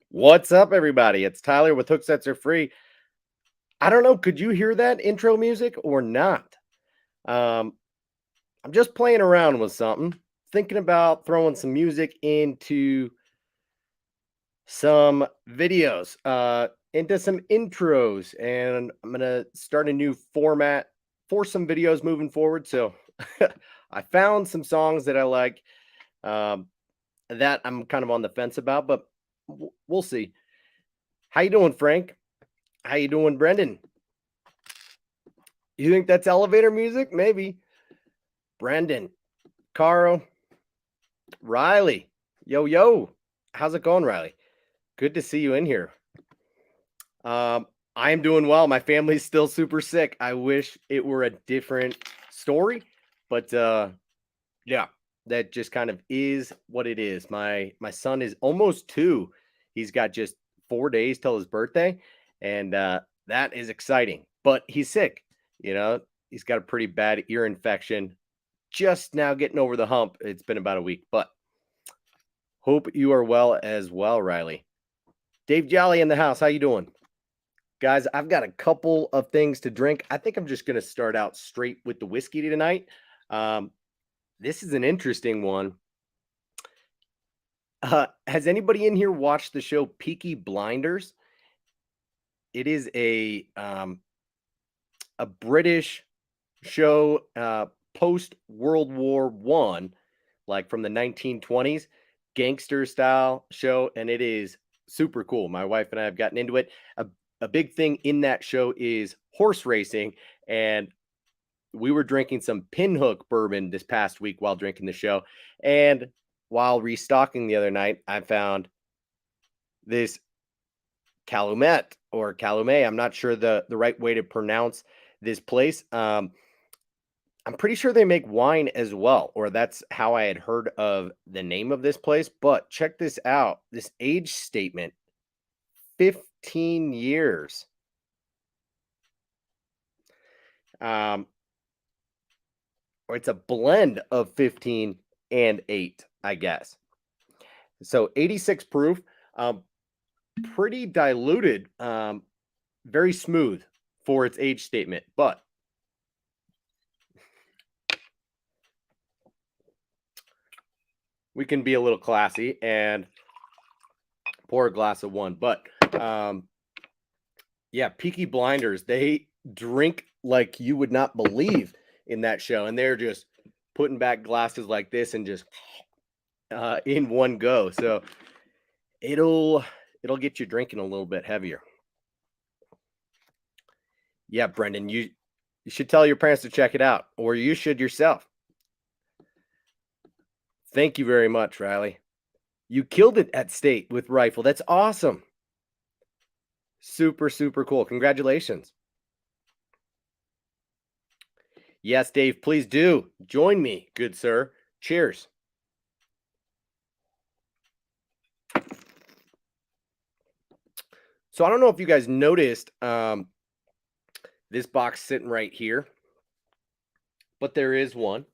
What's up, everybody? It's Tyler with Hook Sets Are Free. I don't know, could you hear that intro music or not? I'm just playing around with something, thinking about throwing some music into some videos, into some intros, and I'm gonna start a new format for some videos moving forward. So I found some songs that I like, um, that I'm kind of on the fence about, but we'll see. How you doing, Frank? How you doing, Brendan? You think that's elevator music? Maybe. Brendan, Caro, Riley. Yo, yo. How's it going, Riley? Good to see you in here. I am doing well. My family's still super sick. I wish it were a different story, but yeah, that just kind of is what it is. My son is almost 2. He's got just 4 days till his birthday, and that is exciting. But he's sick, you know. He's got a pretty bad ear infection. Just now getting over the hump. It's been about a week, but hope you are well as well, Riley. Dave Jolly in the house. How you doing? Guys, I've got a couple of things to drink. I think I'm just going to start out straight with the whiskey tonight. This is an interesting one. Has anybody in here watched the show Peaky Blinders? It is a British show, post World War One, like from the 1920s, gangster style show, and it is super cool. My wife and I have gotten into it. A big thing in that show is horse racing, and we were drinking some Pinhook bourbon this past week while drinking the show. And while restocking the other night, I found this Calumet or Calumet. I'm not sure the right way to pronounce this place. I'm pretty sure they make wine as well, or that's how I had heard of the name of this place. But check this out. This age statement, 15 years. Or it's a blend of 15 and 8, I guess. So 86 proof, pretty diluted, very smooth for its age statement, but we can be a little classy and pour a glass of one. But yeah, Peaky Blinders, they drink like you would not believe in that show, and they're just putting back glasses like this and just in one go. So it'll get you drinking a little bit heavier. Yeah, Brendan, you should tell your parents to check it out, or you should yourself. Thank you very much, Riley. You killed it at state with rifle. That's awesome. Super, super cool. Congratulations. Yes, Dave, please do join me, good sir. Cheers. So I don't know if you guys noticed this box sitting right here, but there is one.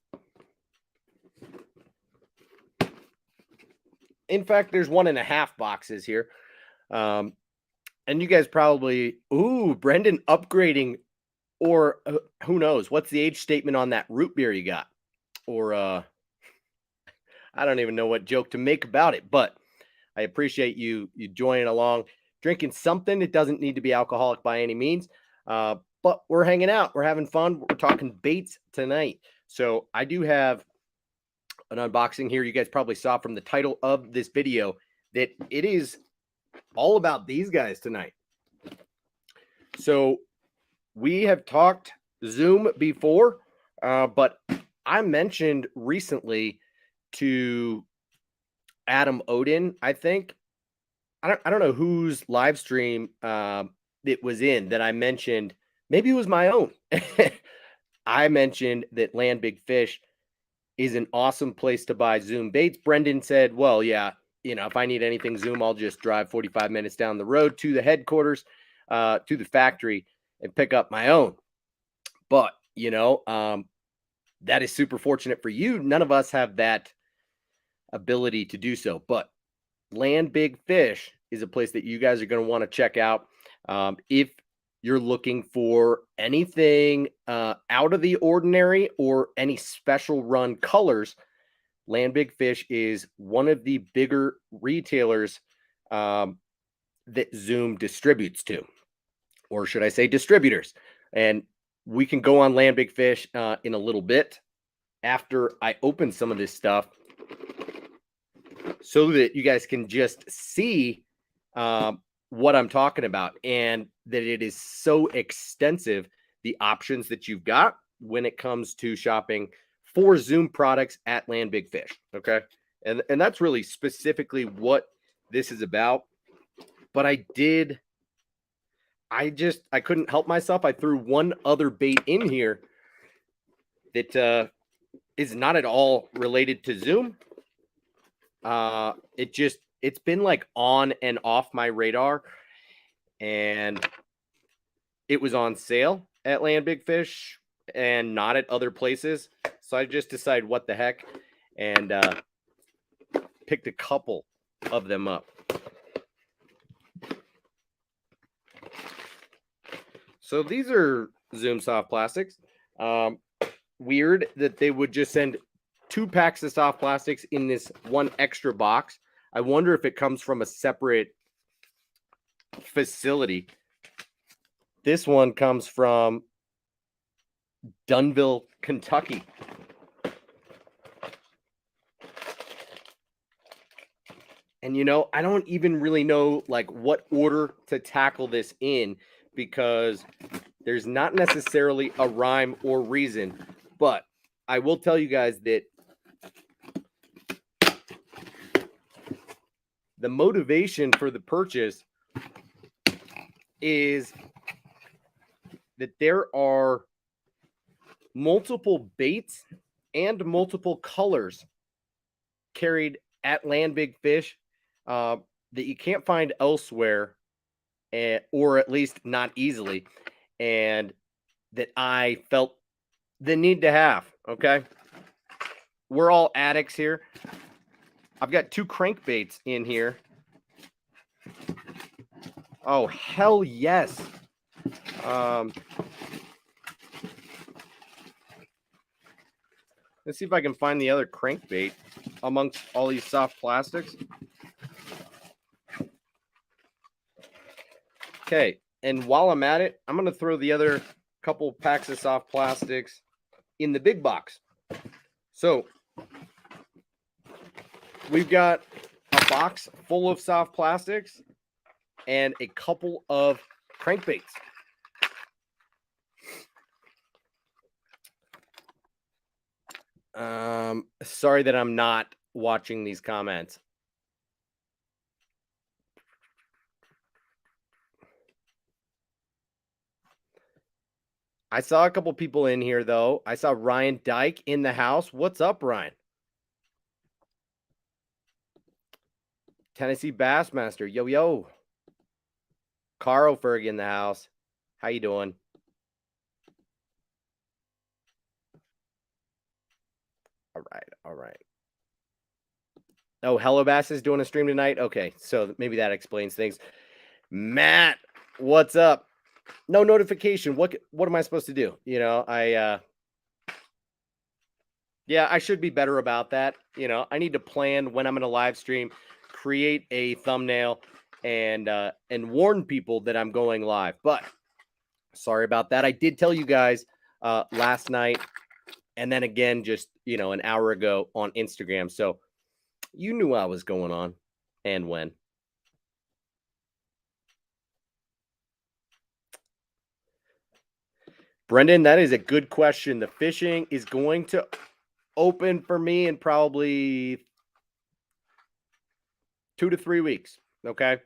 In fact, there's 1.5 boxes here. And you guys probably, Brendan upgrading, or who knows, what's the age statement on that root beer you got? Or I don't even know what joke to make about it, but I appreciate you joining along, drinking something. It doesn't need to be alcoholic by any means, but we're hanging out. We're having fun. We're talking baits tonight. So I do have an unboxing here. You guys probably saw from the title of this video that it is all about these guys tonight. So we have talked Zoom before, but I mentioned recently to Adam Odin, I think. I don't know whose live stream it was in that I mentioned. Maybe it was my own. I mentioned that Land Big Fish is an awesome place to buy Zoom baits. Brendan said, well, yeah, if I need anything Zoom, I'll just drive 45 minutes down the road to the headquarters, to the factory, and pick up my own. But, that is super fortunate for you. None of us have that ability to do so. But Land Big Fish is a place that you guys are going to want to check out. If you're looking for anything out of the ordinary or any special run colors, Land Big Fish is one of the bigger retailers that Zoom distributes to, or should I say distributors. And we can go on Land Big Fish in a little bit after I open some of this stuff so that you guys can just see what I'm talking about, and that it is so extensive, the options that you've got when it comes to shopping for Zoom products at Land Big Fish. Okay. And that's really specifically what this is about. But I couldn't help myself. I threw one other bait in here that is not at all related to Zoom. It's been like on and off my radar, and it was on sale at Land Big Fish and not at other places. So I just decided what the heck, and picked a couple of them up. So these are Zoom soft plastics. Weird that they would just send 2 packs of soft plastics in this one extra box. I wonder if it comes from a separate facility. This one comes from Dunville, Kentucky. And I don't even really know like what order to tackle this in, because there's not necessarily a rhyme or reason. But I will tell you guys that the motivation for the purchase is that there are multiple baits and multiple colors carried at Land Big Fish that you can't find elsewhere, or at least not easily, and that I felt the need to have. Okay. We're all addicts here. I've got 2 crankbaits in here. Oh, hell yes. Let's see if I can find the other crankbait amongst all these soft plastics. Okay, and while I'm at it, I'm going to throw the other couple packs of soft plastics in the big box. So we've got a box full of soft plastics and a couple of crankbaits. Sorry that I'm not watching these comments. I saw a couple people in here, though. I saw Ryan Dyke in the house. What's up, Ryan? Tennessee Bassmaster. Yo, yo. Carl Ferg in the house. How you doing? All right. All right. Oh, Hello Bass is doing a stream tonight? Okay, so maybe that explains things. Matt, what's up? No notification. What am I supposed to do? Yeah, I should be better about that. I need to plan when I'm going to live stream, create a thumbnail, and warn people that I'm going live. But sorry about that. I did tell you guys last night, and then again just an hour ago on Instagram. So you knew I was going on and when. Brendan, that is a good question. The fishing is going to open for me in probably 2 to 3 weeks, okay?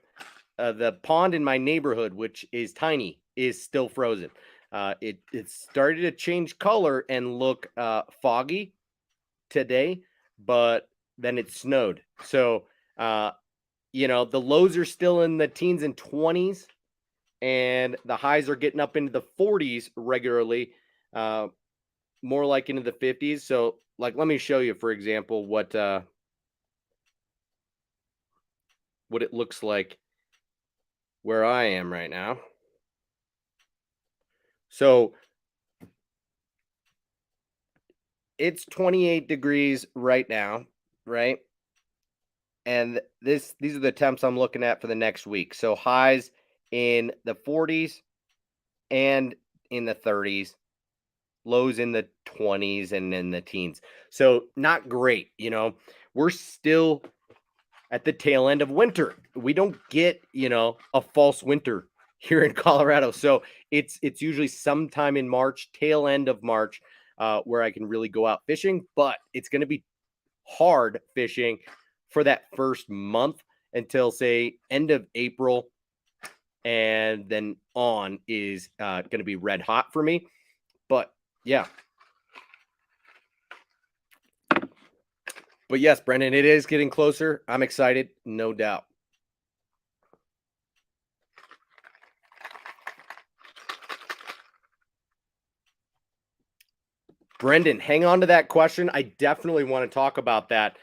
The pond in my neighborhood, which is tiny, is still frozen. It started to change color and look foggy today, but then it snowed. So, the lows are still in the teens and 20s, and the highs are getting up into the 40s regularly, more like into the 50s. So, like, let me show you, for example, what it looks like where I am right now. So it's 28 degrees right now, right? And these are the temps I'm looking at for the next week. So highs in the 40s and in the 30s, lows in the 20s and in the teens. So not great, We're still at the tail end of winter. We don't get, a false winter here in Colorado. So it's usually sometime in March, tail end of March, where I can really go out fishing, but it's going to be hard fishing for that first month until, say, end of April, and then on is going to be red hot for me. But yeah. But yes, Brendan, it is getting closer. I'm excited, no doubt. Brendan, hang on to that question. I definitely want to talk about that.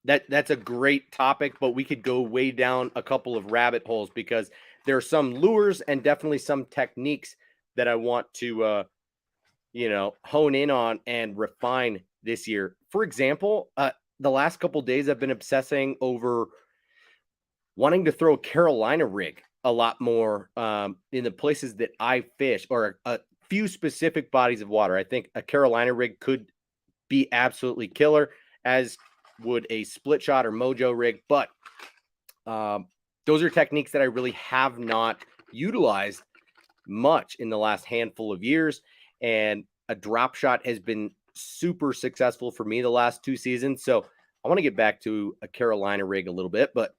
That's a great topic, but we could go way down a couple of rabbit holes because there are some lures and definitely some techniques that I want to, hone in on and refine this year. For example, the last couple days I've been obsessing over wanting to throw a Carolina rig a lot more in the places that I fish, or a few specific bodies of water. I think a Carolina rig could be absolutely killer, as would a split shot or mojo rig. But those are techniques that I really have not utilized much in the last handful of years. And a drop shot has been super successful for me the last 2 seasons. So I want to get back to a Carolina rig a little bit, but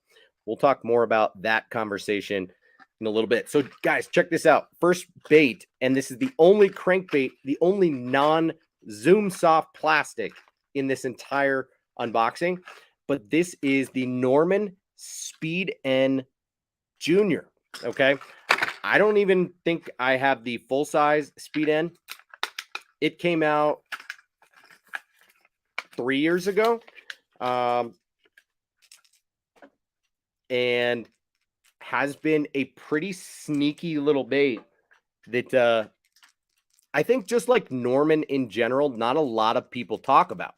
we'll talk more about that conversation in a little bit. So guys, check this out. First bait, and this is the only crankbait, the only non-Zoom soft plastic in this entire unboxing, but this is the Norman Speed N Junior. Okay. I don't even think I have the full size Speed N. It came out 3 years ago. And has been a pretty sneaky little bait that I think, just like Norman in general, not a lot of people talk about.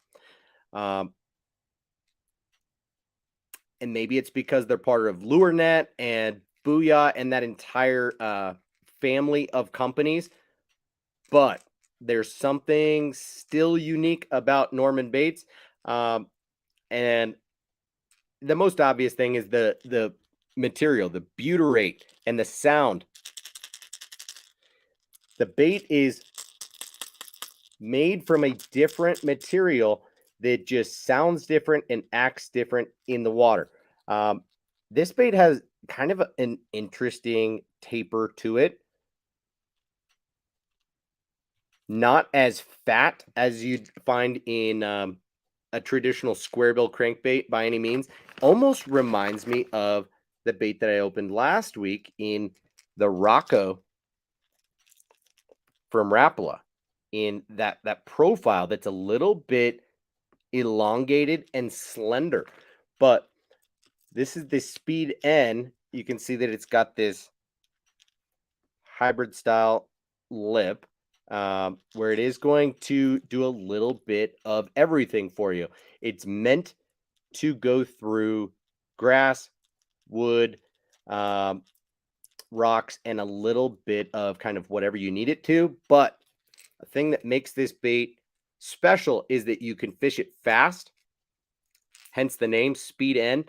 And maybe it's because they're part of LureNet and Booyah and that entire family of companies. But there's something still unique about Norman baits. And the most obvious thing is the material, the butyrate, and the sound. The bait is made from a different material that just sounds different and acts different in the water. This bait has kind of an interesting taper to it. Not as fat as you'd find in a traditional square bill crankbait by any means. Almost reminds me of the bait that I opened last week in the Rocco from Rapala, in that profile that's a little bit elongated and slender. But this is the Speed N. You can see that it's got this hybrid style lip, where it is going to do a little bit of everything for you. It's meant to go through grass, wood, rocks, and a little bit of kind of whatever you need it to. But a thing that makes this bait special is that you can fish it fast, hence the name Speed N.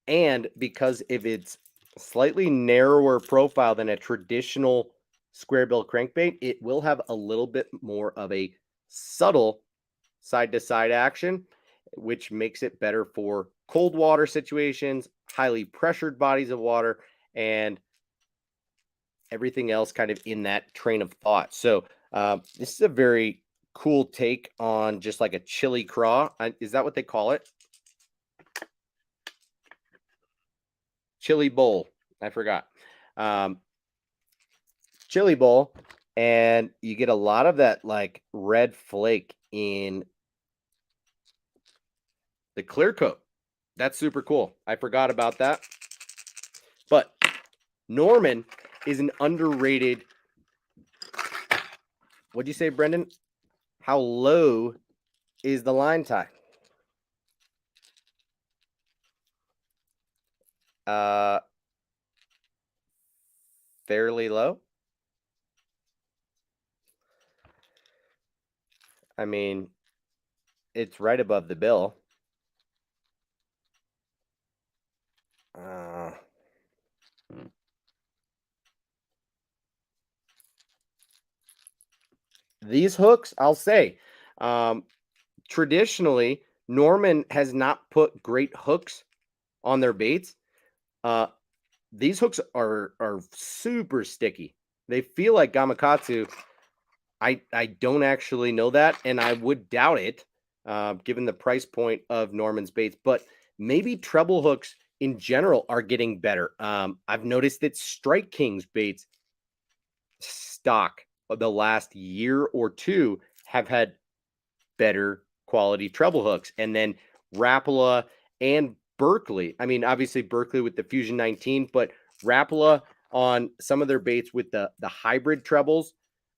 And because of its slightly narrower profile than a traditional square bill crankbait, it will have a little bit more of a subtle side to side action, which makes it better for cold water situations, highly pressured bodies of water, and everything else kind of in that train of thought. So, this is a very cool take on just like a chili craw. Is that what they call it? Chili bowl. I forgot. Um, Chili bowl, and you get a lot of that like red flake in the clear coat. That's super cool. I forgot about that. But Norman is an underrated. What'd you say, Brendan? How low is the line tie? Fairly low. I mean, it's right above the bill. These hooks, I'll say, traditionally, Norman has not put great hooks on their baits. These hooks are super sticky. They feel like Gamakatsu. I don't actually know that, and I would doubt it, given the price point of Norman's baits. But maybe treble hooks in general are getting better. I've noticed that Strike King's baits stock of the last year or two have had better quality treble hooks, and then Rapala and Berkeley. I mean, obviously Berkeley with the Fusion 19, but Rapala on some of their baits with the hybrid trebles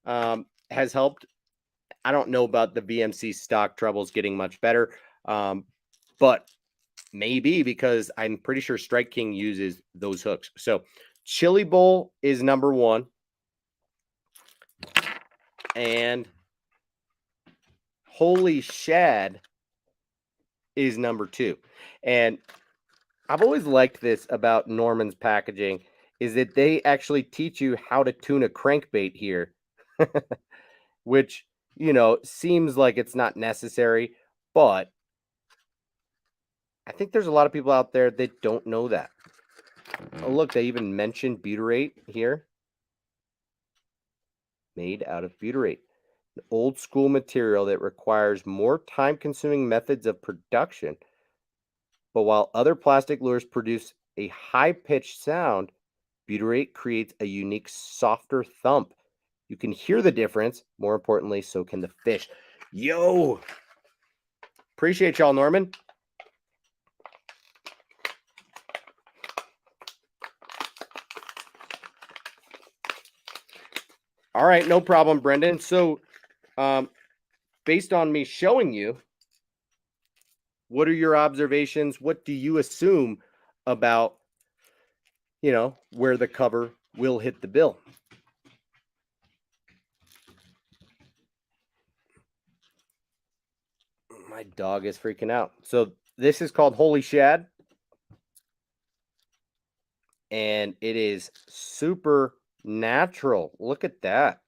has helped. I don't know about the VMC stock trebles getting much better, but maybe because I'm pretty sure Strike King uses those hooks. So Chili Bowl is number one. And Holy Shad is number two. And I've always liked this about Norman's packaging is that they actually teach you how to tune a crankbait here, which, seems like it's not necessary, but I think there's a lot of people out there that don't know that. Oh, look, they even mentioned butyrate here. Made out of butyrate, an old school material that requires more time-consuming methods of production. But while other plastic lures produce a high-pitched sound, butyrate creates a unique, softer thump. You can hear the difference. More importantly, so can the fish. Yo! Appreciate y'all, Norman. All right, no problem, Brendan. So, based on me showing you, what are your observations? What do you assume about, where the cover will hit the bill? My dog is freaking out. So this is called Holy Shad. And it is super natural. Look at that.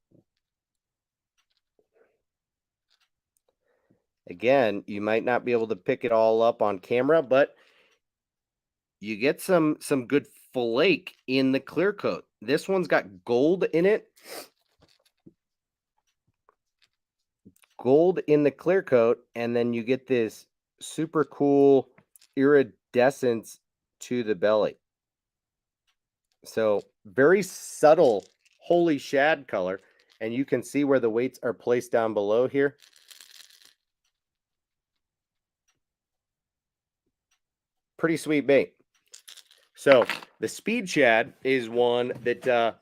Again, you might not be able to pick it all up on camera, but you get some good flake in the clear coat. This one's got gold in it. Gold in the clear coat, and then you get this super cool iridescence to the belly. So very subtle Holy Shad color, and you can see where the weights are placed down below here. Pretty sweet bait. So the Speed Shad is one that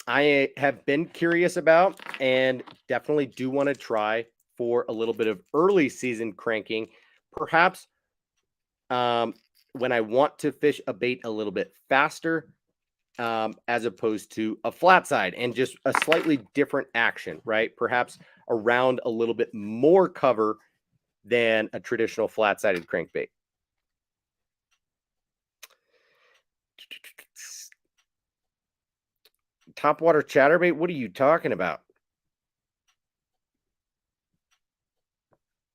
I have been curious about and definitely do want to try for a little bit of early season cranking. Perhaps when I want to fish a bait a little bit faster, as opposed to a flat side and just a slightly different action, right? Perhaps around a little bit more cover than a traditional flat-sided crankbait. Topwater chatterbait? What are you talking about?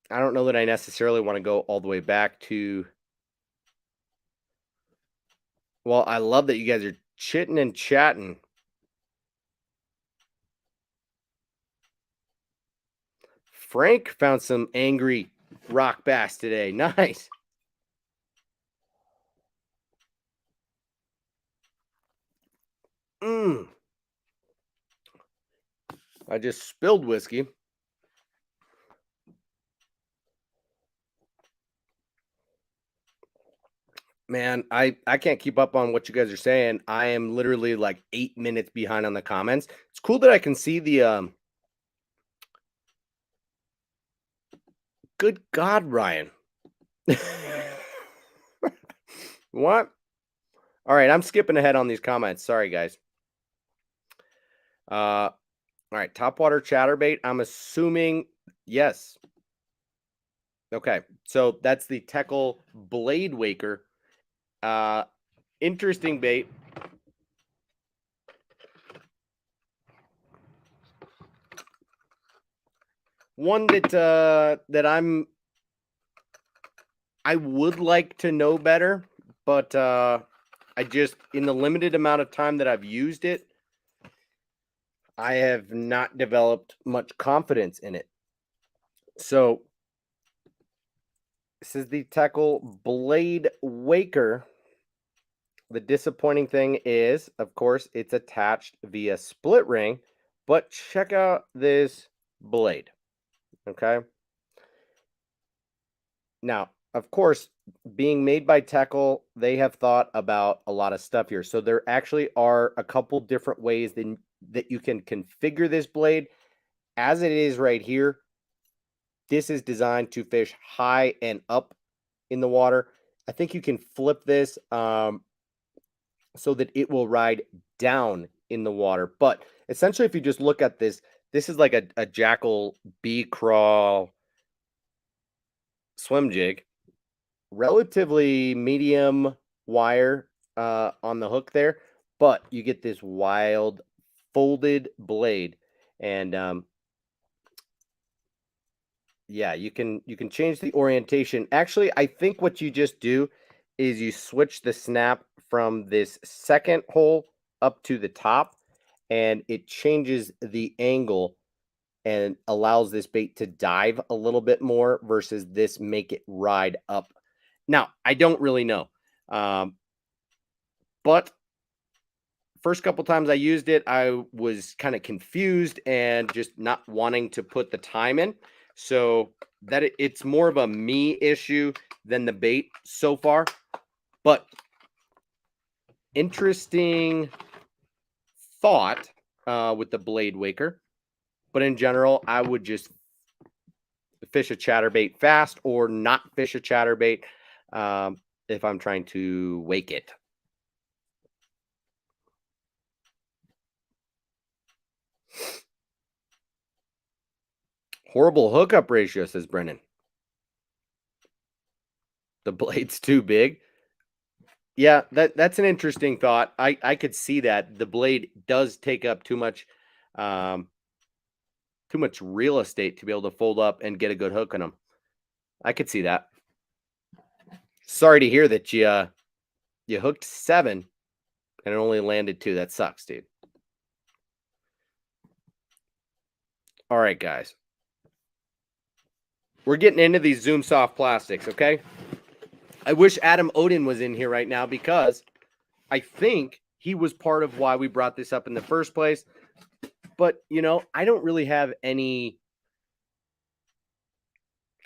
I don't know that I necessarily want to go all the way back to. Well, I love that you guys are chitting and chatting. Frank found some angry rock bass today. Nice. I just spilled whiskey. Man, I can't keep up on what you guys are saying. I am literally like 8 minutes behind on the comments. It's cool that I can see the good God, Ryan. What? All right, I'm skipping ahead on these comments. Sorry, guys. All right, topwater chatterbait. I'm assuming yes. Okay, so that's the Teckle Blade Waker. Interesting bait. One that I would like to know better, but I just, in the limited amount of time that I've used it, I have not developed much confidence in it. So this is the Teckle Blade Waker. The disappointing thing is, of course, it's attached via split ring, but check out this blade. Okay. Now, of course, being made by Teckle, they have thought about a lot of stuff here. So there actually are a couple different ways that you can configure this blade. As it is right here, this is designed to fish high and up in the water. I think you can flip this so that it will ride down in the water. But essentially, if you just look at this, this is like a Jackall bee crawl swim jig. Relatively medium wire on the hook there, but you get this wild folded blade, and yeah, you can change the orientation. Actually, I think what you just do is you switch the snap from this second hole up to the top, and it changes the angle and allows this bait to dive a little bit more versus this make it ride up. Now, I don't really know. But first couple times I used it, I was kind of confused and just not wanting to put the time in. So that it's more of a me issue than the bait so far. But interesting thought with the Blade Waker. But in general, I would just fish a chatterbait fast or not fish a chatterbait if I'm trying to wake it. Horrible hookup ratio, says Brennan. The blade's too big. Yeah, that's an interesting thought. I could see that. The blade does take up too much real estate to be able to fold up and get a good hook on them. I could see that. Sorry to hear that you hooked 7 and it only landed 2. That sucks, dude. All right, guys. We're getting into these Zoom Soft plastics, okay? I wish Adam Odin was in here right now because I think he was part of why we brought this up in the first place. But, I don't really have any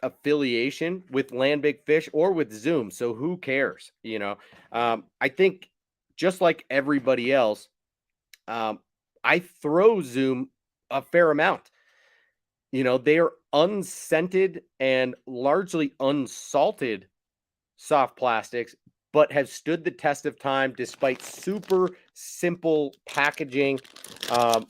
affiliation with Land Big Fish or with Zoom. So who cares? I think just like everybody else, I throw Zoom a fair amount. They are unscented and largely unsalted soft plastics, but have stood the test of time despite super simple packaging. I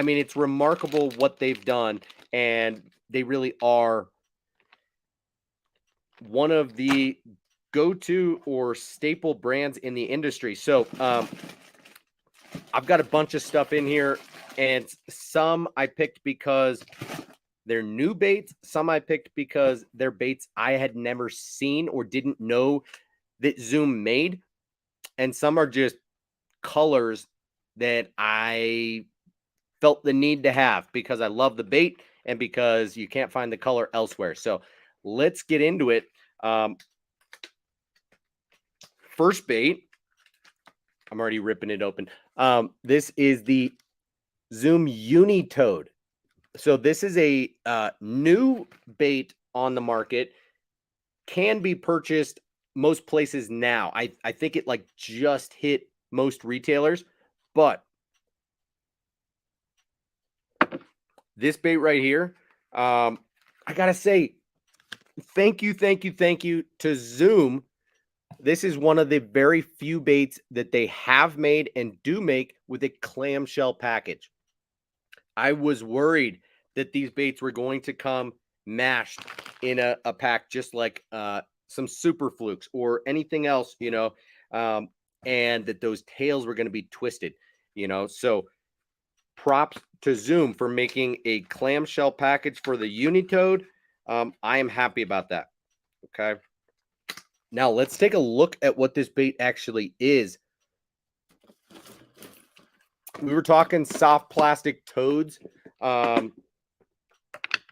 mean, it's remarkable what they've done, and they really are one of the go-to or staple brands in the industry. So I've got a bunch of stuff in here, and some I picked because they're new baits. Some I picked because they're baits I had never seen or didn't know that Zoom made. And some are just colors that I felt the need to have because I love the bait and because you can't find the color elsewhere. So let's get into it. First bait, I'm already ripping it open. This is the Zoom Unitoad. So this is a new bait on the market. Can be purchased most places now. I think it like just hit most retailers, but this bait right here, I gotta say, thank you to Zoom. This is one of the very few baits that they have made and do make with a clamshell package. I was worried that these baits were going to come mashed in a pack, just like some Super Flukes or anything else, and that those tails were going to be twisted, So props to Zoom for making a clamshell package for the Unitoad. I am happy about that. Okay. Now let's take a look at what this bait actually is. We were talking soft plastic toads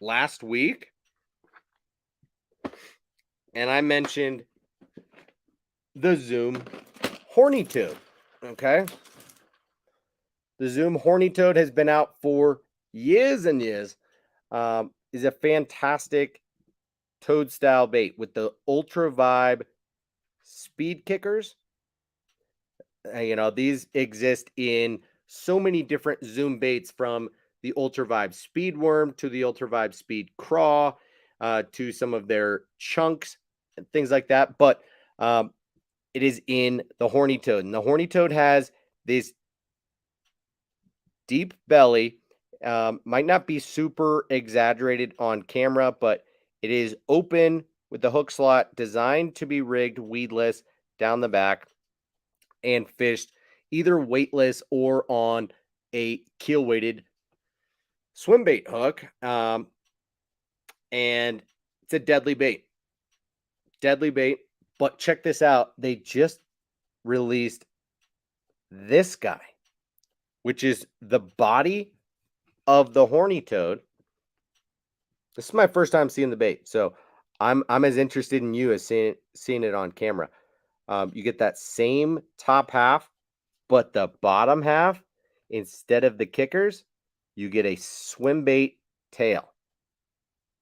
last week, and I mentioned the Zoom Horny Toad. Okay. The Zoom Horny Toad has been out for years and years. Is a fantastic toad style bait with the Ultra Vibe speed kickers. These exist in so many different Zoom baits, from the Ultra Vibe Speed Worm to the Ultra Vibe Speed Craw, to some of their chunks and things like that. But it is in the Horny Toad, and the Horny Toad has this deep belly. Might not be super exaggerated on camera, but it is open with the hook slot, designed to be rigged weedless down the back and fished either weightless or on a keel weighted swim bait hook. And it's a deadly bait. But check this out. They just released this guy, which is the body of the Horny Toad. This is my first time seeing the bait, so I'm as interested in you as seeing it on camera. You get that same top half, but the bottom half, instead of the kickers, you get a swim bait tail.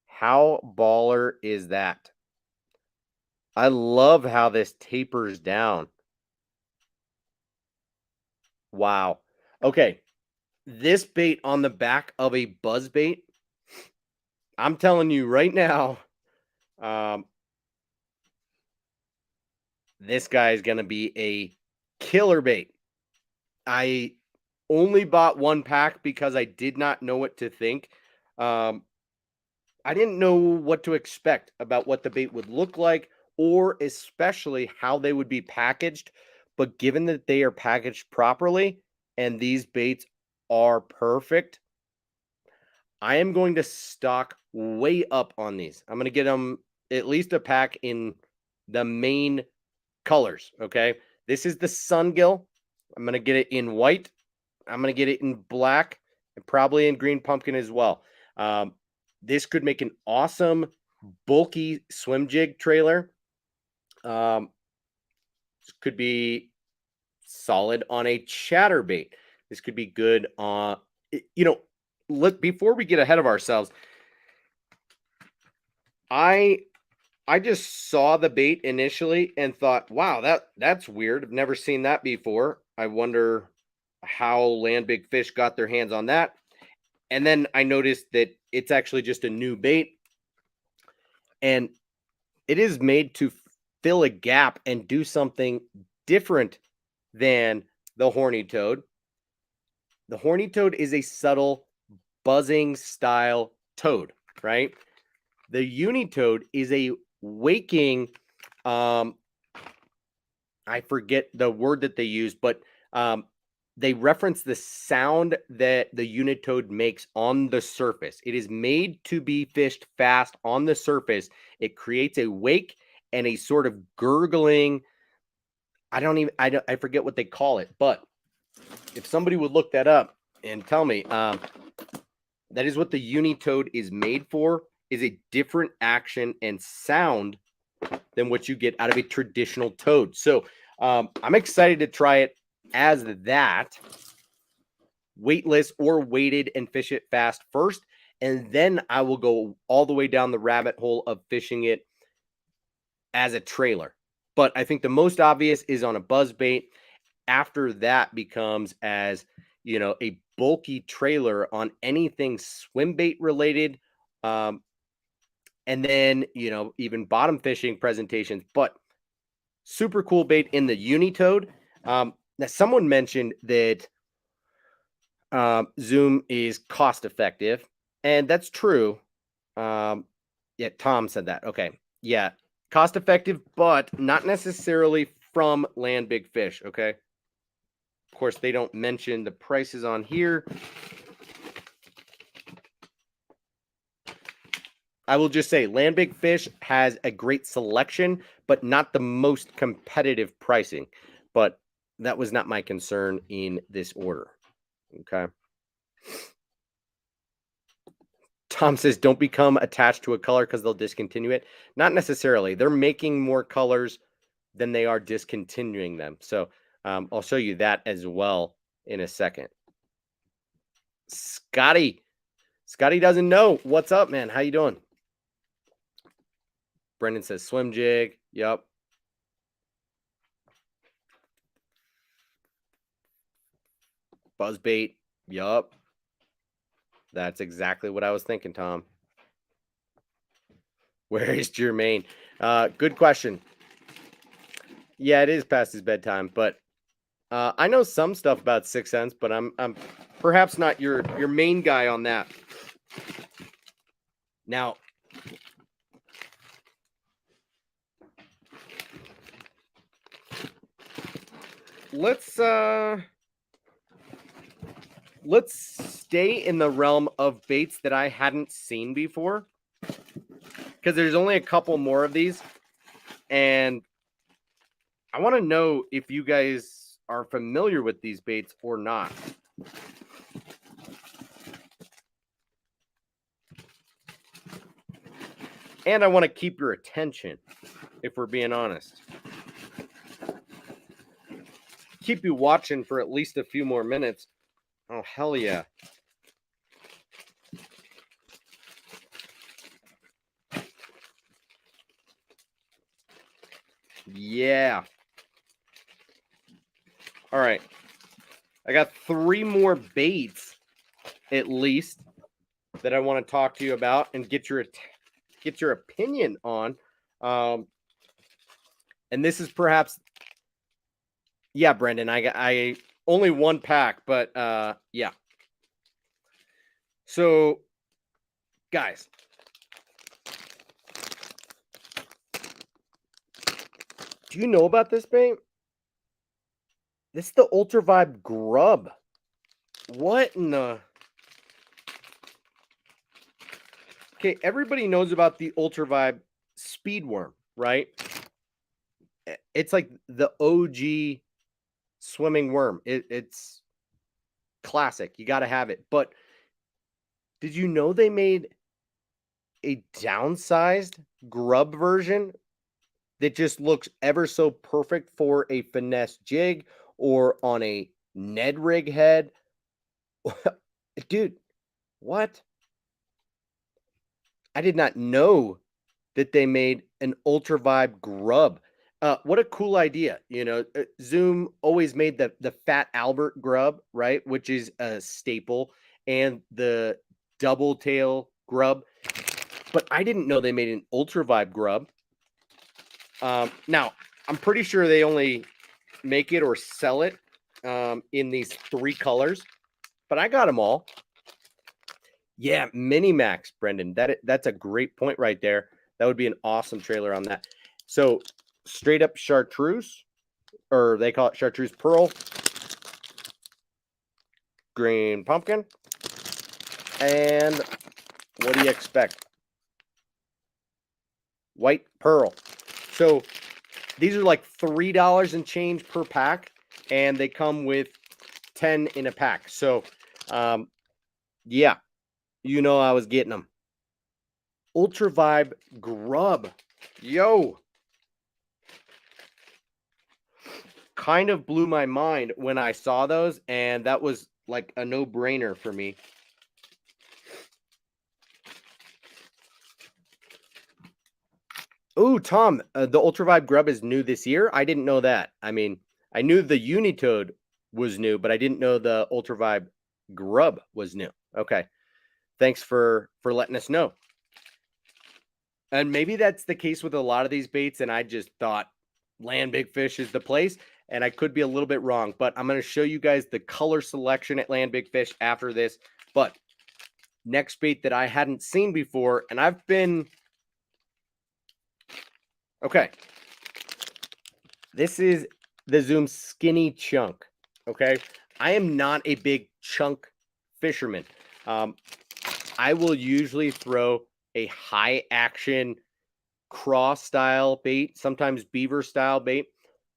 How baller is that? I love how this tapers down. Wow. Okay. This bait on the back of a buzz bait, I'm telling you right now, this guy is going to be a killer bait. I only bought one pack because I did not know what to think. I didn't know what to expect about what the bait would look like, or especially how they would be packaged. But given that they are packaged properly and these baits are perfect, I am going to stock way up on these. I'm going to get them at least a pack in the main colors. Okay. This is the Sungill. I'm going to get it in white. I'm going to get it in black and probably in green pumpkin as well. This could make an awesome bulky swim jig trailer. This could be solid on a chatterbait. This could be good on, before we get ahead of ourselves, I just saw the bait initially and thought, wow, that's weird. I've never seen that before. I wonder how Land Big Fish got their hands on that. And then I noticed that it's actually just a new bait, and it is made to fill a gap and do something different than the Horny Toad. The Horny Toad is a subtle buzzing style toad, right? The Unitoad is a waking, I forget the word that they use, but they reference the sound that the Unitoad makes on the surface. It is made to be fished fast on the surface. It creates a wake and a sort of gurgling. I forget what they call it, but if somebody would look that up and tell me, that is what the Unitoad is made for, is a different action and sound than what you get out of a traditional toad. So I'm excited to try it as that, weightless or weighted, and fish it fast first. And then I will go all the way down the rabbit hole of fishing it as a trailer. But I think the most obvious is on a buzzbait. After that becomes as, a bulky trailer on anything swim bait related. And then, even bottom fishing presentations. But super cool bait in the Unitoad. Now, someone mentioned that Zoom is cost effective, and that's true. Yeah, Tom said that. Okay. Yeah, cost effective, but not necessarily from Land Big Fish. Okay. Of course, they don't mention the prices on here. I will just say Land Big Fish has a great selection, but not the most competitive pricing. But that was not my concern in this order. Okay. Tom says, don't become attached to a color because they'll discontinue it. Not necessarily. They're making more colors than they are discontinuing them. So I'll show you that as well in a second. Scotty doesn't know. What's up, man? How you doing? Brendan says swim jig. Yep. Buzzbait. Yup. That's exactly what I was thinking, Tom. Where is Jermaine? Good question. Yeah, it is past his bedtime, but I know some stuff about 6th Sense, but I'm perhaps not your main guy on that. Now, let's stay in the realm of baits that I hadn't seen before, because there's only a couple more of these, and I want to know if you guys are familiar with these baits or not. And I want to keep your attention, if we're being honest. Keep you watching for at least a few more minutes. Oh, hell yeah. Yeah. All right. I got 3 more baits, at least, that I want to talk to you about and get your opinion on. And this is perhaps, yeah, Brendan, I only 1 pack, but yeah. So, guys, do you know about this bait? This is the Ultra Vibe Grub. What in the... Okay, everybody knows about the Ultra Vibe Speedworm, right? It's like the OG swimming worm. It's classic. You got to have it. But did you know they made a downsized grub version that just looks ever so perfect for a finesse jig or on a Ned rig head? Dude, what? I did not know that they made an Ultra Vibe grub. What a cool idea. Zoom always made the Fat Albert grub, right? Which is a staple, and the double tail grub. But I didn't know they made an Ultra Vibe grub. Now, I'm pretty sure they only make it or sell it in these 3 colors, but I got them all. Yeah, Mini Max, Brendan. That's a great point right there. That would be an awesome trailer on that. So straight up chartreuse, or they call it chartreuse pearl. green pumpkin. And what do you expect? White pearl. So these are like $3 and change per pack, and they come with 10 in a pack. So, yeah, I was getting them. Ultra Vibe Grub. Yo. Kind of blew my mind when I saw those, and that was like a no-brainer for me. Ooh, Tom, the Ultra Vibe Grub is new this year. I didn't know that. I mean, I knew the Unitoad was new, but I didn't know the Ultra Vibe Grub was new. Okay. Thanks for letting us know. And maybe that's the case with a lot of these baits, and I just thought Land Big Fish is the place, and I could be a little bit wrong, but I'm going to show you guys the color selection at Land Big Fish after this. But next bait that I hadn't seen before, and I've been... Okay. This is the Zoom Skinny Chunk, okay? I am not a big chunk fisherman. I will usually throw a high action cross style bait, sometimes beaver style bait,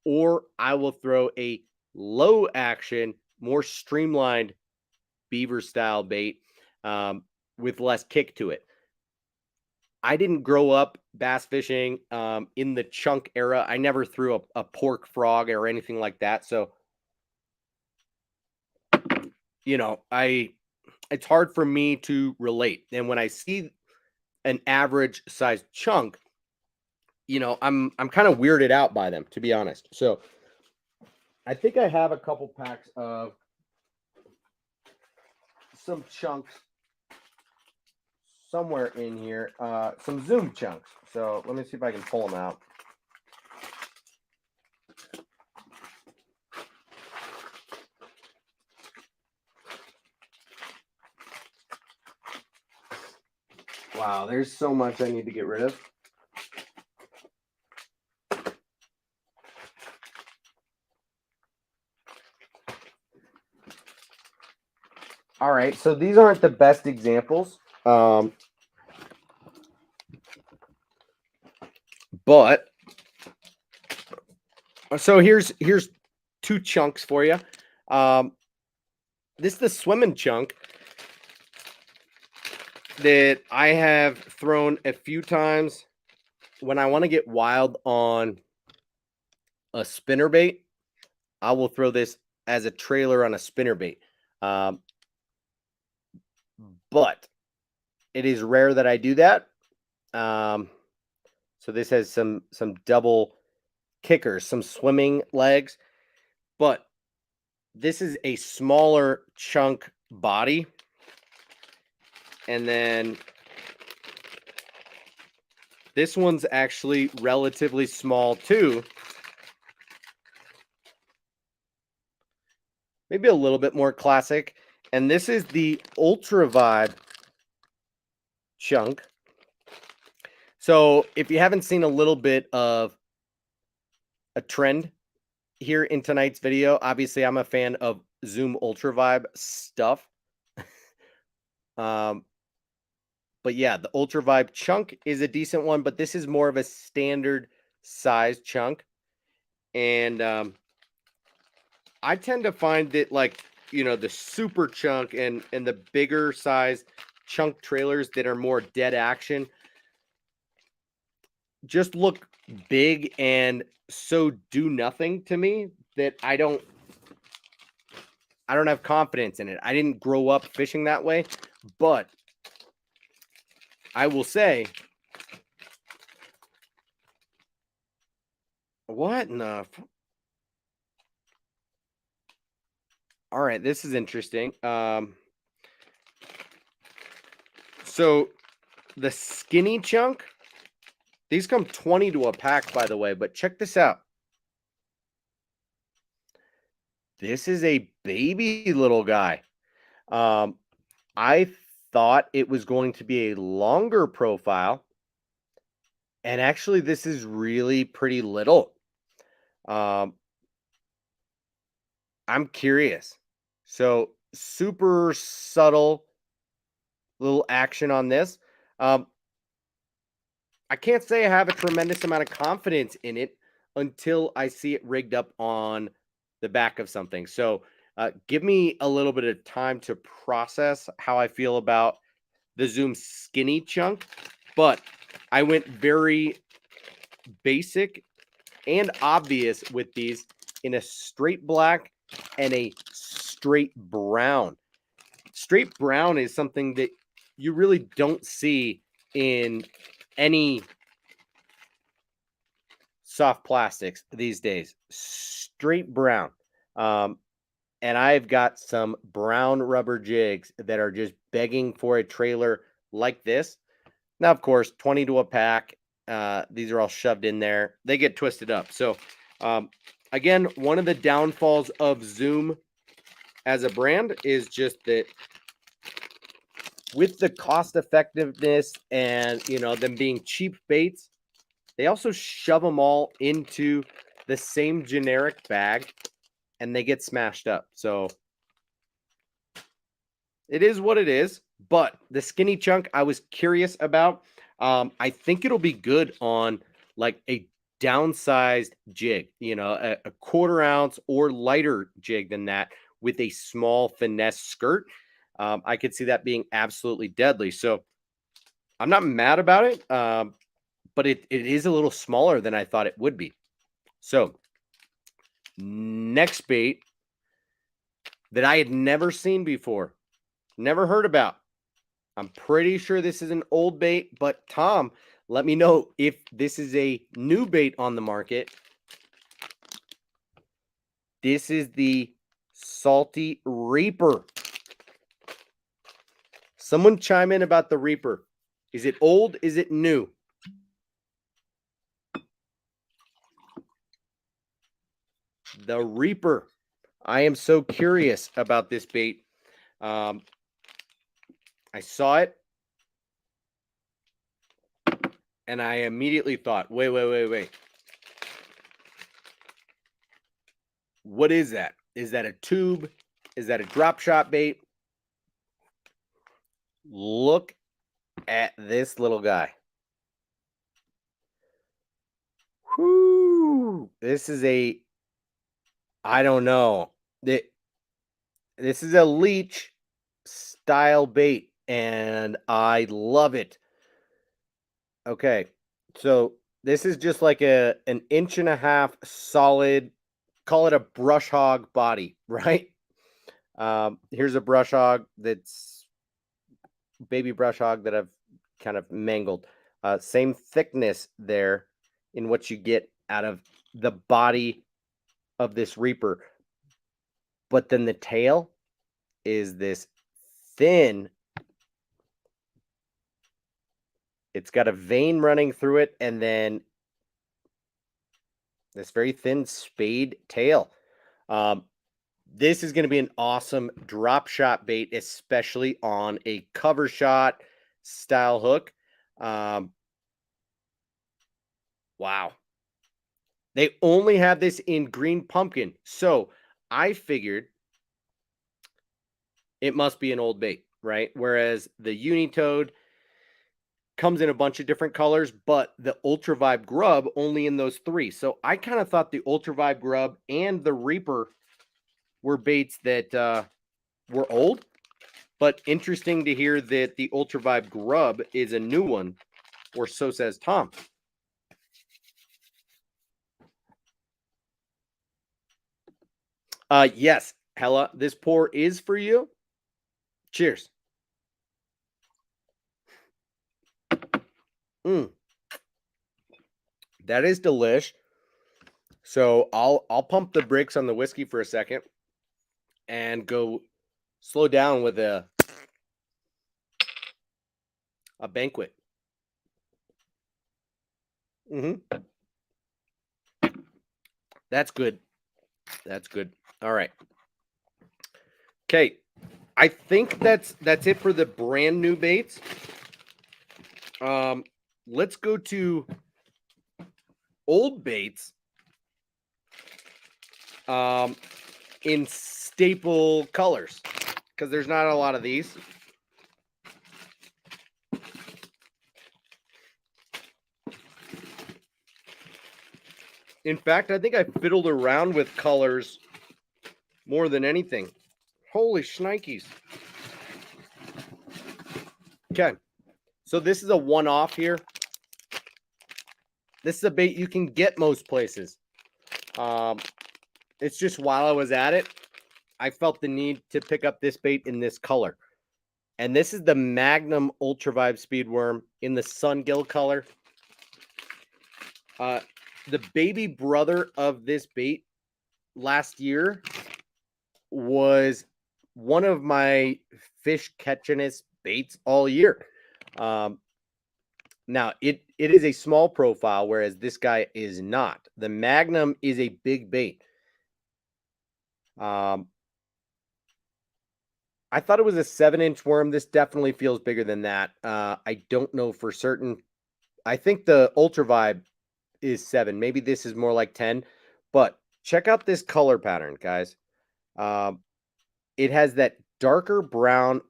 or I will throw a low action, more streamlined beaver style bait with less kick to it. I didn't grow up bass fishing in the chunk era. I never threw a pork frog or anything like that. So, it's hard for me to relate. And when I see an average size chunk, I'm kind of weirded out by them, to be honest. So I think I have a couple packs of some chunks somewhere in here, some Zoom chunks. So let me see if I can pull them out. Wow, there's so much I need to get rid of. All right, so these aren't the best examples, but so here's two chunks for you. This is the swimming chunk that I have thrown a few times when I want to get wild on a spinner bait. I will throw this as a trailer on a spinner bait. But it is rare that I do that. So this has some double kickers, some swimming legs, but this is a smaller chunk body. And then this one's actually relatively small too. Maybe a little bit more classic. And this is the Ultra Vibe chunk. So if you haven't seen a little bit of a trend here in tonight's video, obviously I'm a fan of Zoom Ultra Vibe stuff. But yeah, the Ultra Vibe chunk is a decent one, but this is more of a standard size chunk. And I tend to find that, like, the super chunk and the bigger size chunk trailers that are more dead action just look big and so do nothing to me that I don't have confidence in it. I didn't grow up fishing that way, but I will say, what in the... All right, this is interesting. So the skinny chunk, these come 20 to a pack, by the way, but check this out. This is a baby little guy. I thought it was going to be a longer profile, and actually this is really pretty little. I'm curious. So super subtle little action on this. I can't say I have a tremendous amount of confidence in it until I see it rigged up on the back of something. So give me a little bit of time to process how I feel about the Zoom Skinny Chunk. But I went very basic and obvious with these in a straight black and a straight brown. Straight brown is something that you really don't see in any soft plastics these days. Straight brown. And I've got some brown rubber jigs that are just begging for a trailer like this. Now, of course, 20 to a pack. These are all shoved in there. They get twisted up. So, again, one of the downfalls of Zoom as a brand is just that with the cost effectiveness and, them being cheap baits, they also shove them all into the same generic bag and they get smashed up. So it is what it is. But the Skinny Chunk I was curious about. I think it'll be good on like a downsized jig, a quarter ounce or lighter jig than that with a small finesse skirt. I could see that being absolutely deadly. So I'm not mad about it, but it is a little smaller than I thought it would be. So next bait that I had never seen before, never heard about. I'm pretty sure this is an old bait, but Tom, let me know if this is a new bait on the market. This is the Salty Reaper. Someone chime in about the Reaper. Is it old? Is it new? The Reaper. I am so curious about this bait. I saw it and I immediately thought, wait. What is that? Is that a tube? Is that a drop shot bait? Look at this little guy. Whoo! This is I don't know. This is a leech style bait, and I love it. Okay, so this is just like an 1.5 inch solid, call it a brush hog body, right? Here's a brush hog that's baby brush hog that I've kind of mangled. Same thickness there in what you get out of the body of this Reaper. But then the tail is this thin. It's got a vein running through it, and then this very thin spade tail. This is going to be an awesome drop shot bait, especially on a cover shot style hook. Wow. They only have this in green pumpkin. So I figured it must be an old bait, right? Whereas the Unitoad comes in a bunch of different colors, but the Ultra Vibe Grub only in those 3. So I kind of thought the Ultra Vibe Grub and the Reaper were baits that were old, but interesting to hear that the Ultra Vibe Grub is a new one, or so says Tom. Yes, Hella, this pour is for you. Cheers. That is delish. So I'll pump the brakes on the whiskey for a second and go slow down with a banquet. That's good. That's good. All right. Okay. I think that's it for the brand new baits. Let's go to old baits. In staple colors. because there's not a lot of these. In fact, I think I fiddled around with colors more than anything. Holy shnikes. Okay, so this is a one-off here. This is a bait you can get most places. It's just while I was at it, I felt the need to pick up this bait in this color. And this is the Magnum Ultra Vibe Speedworm in the Sungill color. The baby brother of this bait last year was one of my fish catchingest baits all year. Now, it is a small profile, whereas this guy is not. The Magnum is a big bait. I thought it was a 7-inch worm. This definitely feels bigger than that. I don't know for certain. I think the Ultra Vibe is 7. Maybe this is more like 10. But check out this color pattern, guys. It has that darker brown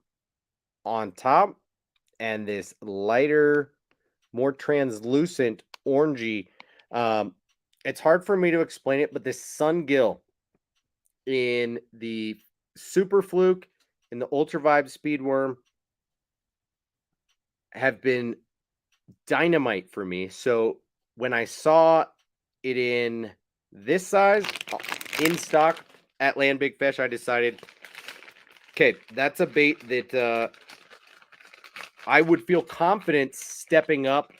on top and this lighter, more translucent orangey. It's hard for me to explain it, but this Sungill in the Super Fluke, in the Ultra Vibe Speedworm, have been dynamite for me. So when I saw it in this size, in stock at Land Big Fish, I decided, okay, that's a bait that I would feel confident stepping up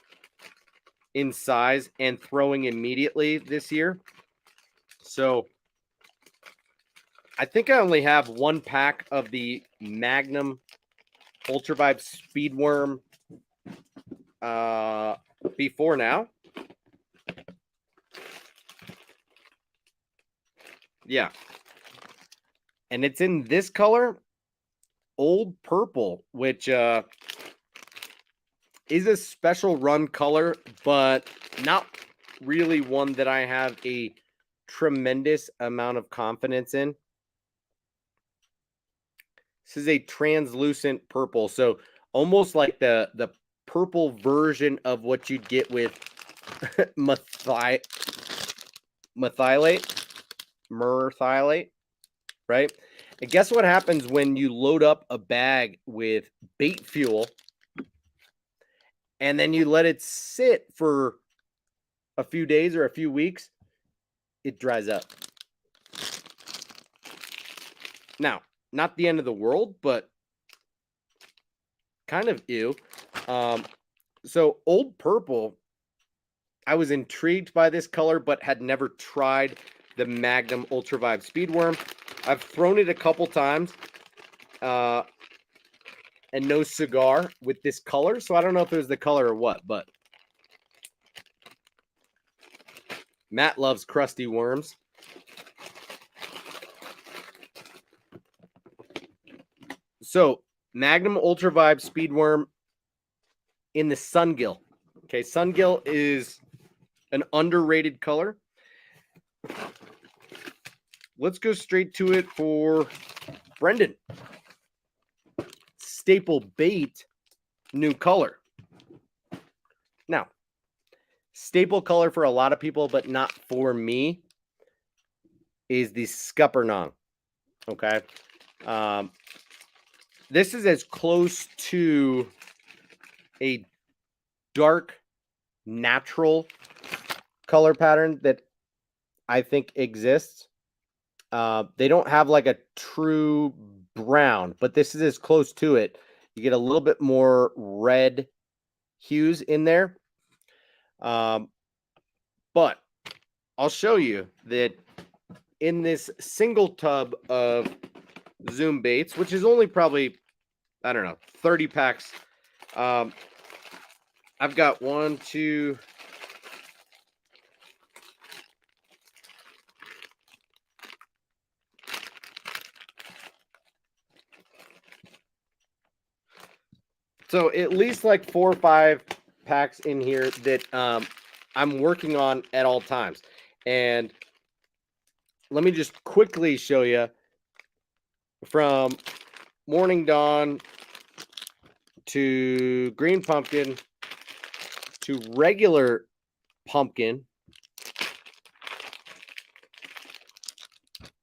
in size and throwing immediately this year. So I think I only have one pack of the Magnum Ultra Vibe Speedworm before now. Yeah. And it's in this color, Old Purple, which is a special run color, but not really one that I have a tremendous amount of confidence in. This is a translucent purple, so almost like the purple version of what you'd get with methylate, right? And guess what happens when you load up a bag with bait fuel and then you let it sit for a few days or a few weeks? It dries up. Now, not the end of the world, but kind of ew. So Old Purple, I was intrigued by this color, but had never tried the Magnum Ultra Vibe Speedworm. I've thrown it a couple times, and no cigar with this color. So I don't know if it was the color or what, but Matt loves crusty worms. So Magnum Ultra Vibe Speedworm in the Sungill. Okay, Sungill is an underrated color. Let's go straight to it for Brendan. Staple bait, new color. Now, staple color for a lot of people, but not for me, is the Scuppernong. Okay. This is as close to a dark, natural color pattern that I think exists. They don't have like a true brown, but this is as close to it. You get a little bit more red hues in there. But I'll show you that in this single tub of Zoom baits, which is only probably, I don't know, 30 packs. I've got 1, 2, so at least like 4 or 5 packs in here that I'm working on at all times. And let me just quickly show you from Morning Dawn to green pumpkin to regular pumpkin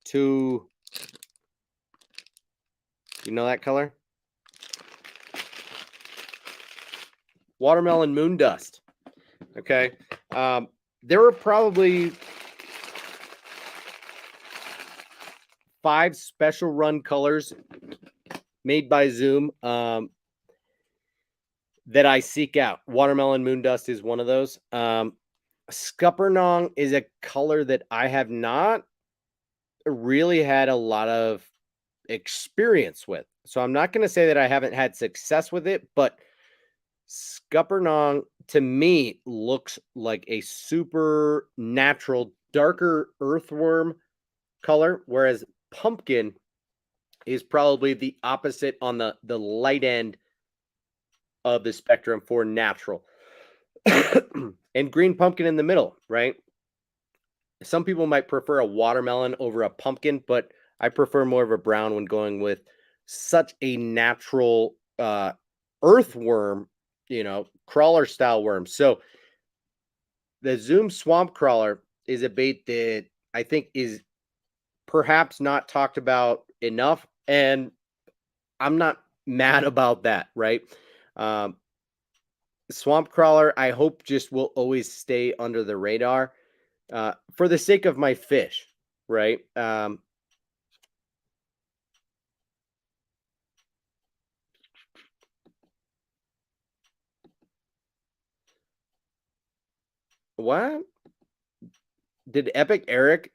to, you know that color? Watermelon moon dust. Okay. There were probably 5 special run colors made by Zoom that I seek out. Watermelon moon dust is one of those. Scuppernong is a color that I have not really had a lot of experience with. So I'm not going to say that I haven't had success with it, but Scuppernong to me looks like a super natural, darker earthworm color, whereas pumpkin is probably the opposite on the light end of the spectrum for natural. And green pumpkin in the middle, right? Some people might prefer a watermelon over a pumpkin, but I prefer more of a brown when going with such a natural earthworm, crawler style worm. So the Zoom swamp crawler is a bait that I think is perhaps not talked about enough, and I'm not mad about that, right? Swamp crawler, I hope just will always stay under the radar for the sake of my fish, right? What? Did Epic Eric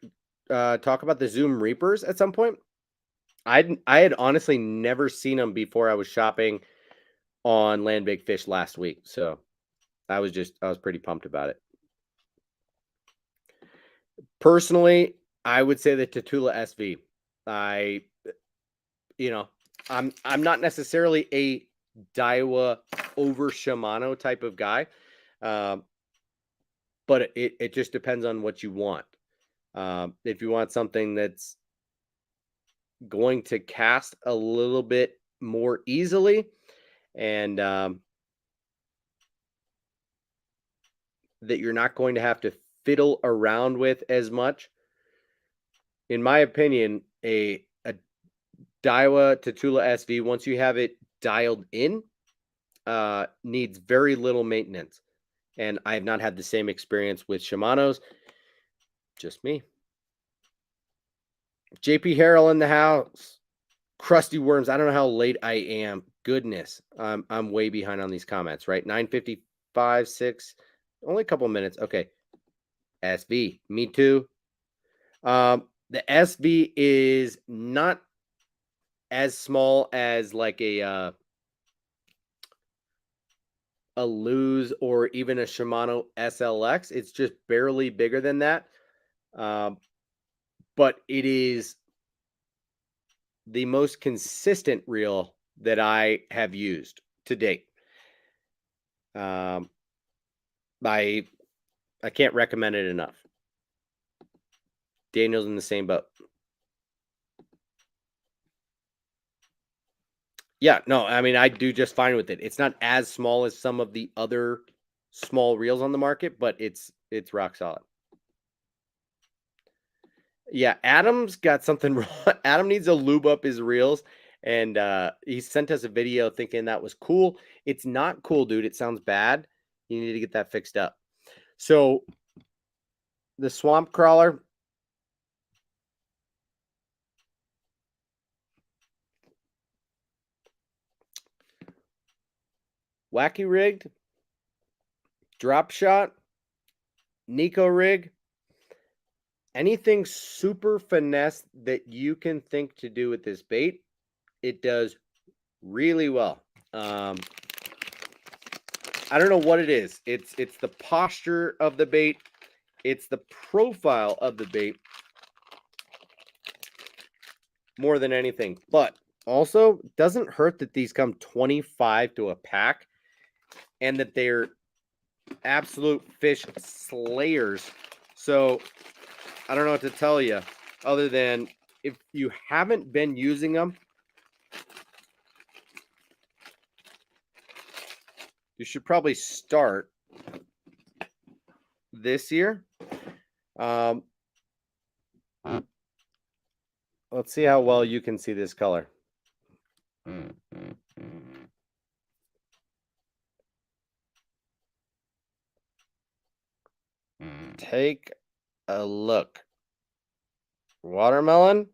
talk about the Zoom Reapers at some point? I had honestly never seen them before I was shopping on Land Big Fish last week, so I was pretty pumped about it. Personally, I would say the Tatula SV. I'm not necessarily a Daiwa over Shimano type of guy, but it just depends on what you want. If you want something that's going to cast a little bit more easily and that you're not going to have to fiddle around with as much, in my opinion, a Daiwa Tatula SV, once you have it dialed in, needs very little maintenance. And I have not had the same experience with Shimano's. Just me. JP Harrell in the house. Crusty Worms. I don't know how late I am. Goodness. I'm way behind on these comments, right? 9:55, 6. Only a couple minutes. Okay. SV. Me too. The SV is not as small as like a Luz or even a Shimano SLX. It's just barely bigger than that. But it is the most consistent reel that I have used to date. I can't recommend it enough. Daniel's in the same boat. Yeah, no, I mean, I do just fine with it. It's not as small as some of the other small reels on the market, but it's rock solid. Yeah, Adam's got something wrong. Adam needs to lube up his reels, and he sent us a video thinking that was cool. It's not cool, dude. It sounds bad. You need to get that fixed up. So the swamp crawler. Wacky rigged, drop shot, Nico rig, anything super finesse that you can think to do with this bait, it does really well. I don't know what it is. It's the posture of the bait. It's the profile of the bait more than anything. But also, doesn't hurt that these come 25 to a pack and that they're absolute fish slayers. So I don't know what to tell you other than if you haven't been using them, you should probably start this year. Let's see how well you can see this color. Take a look. Watermelon.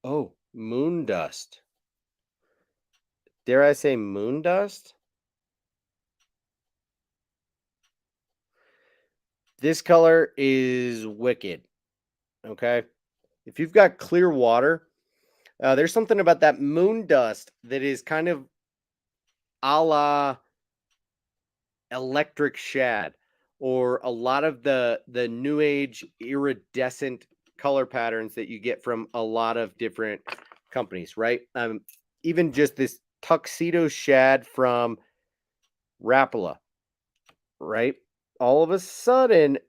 Oh, moon dust. Dare I say moon dust? This color is wicked. Okay. If you've got clear water, there's something about that moon dust that is kind of a la electric shad, or a lot of the new age iridescent color patterns that you get from a lot of different companies, right? Even just this tuxedo shad from Rapala, right? All of a sudden,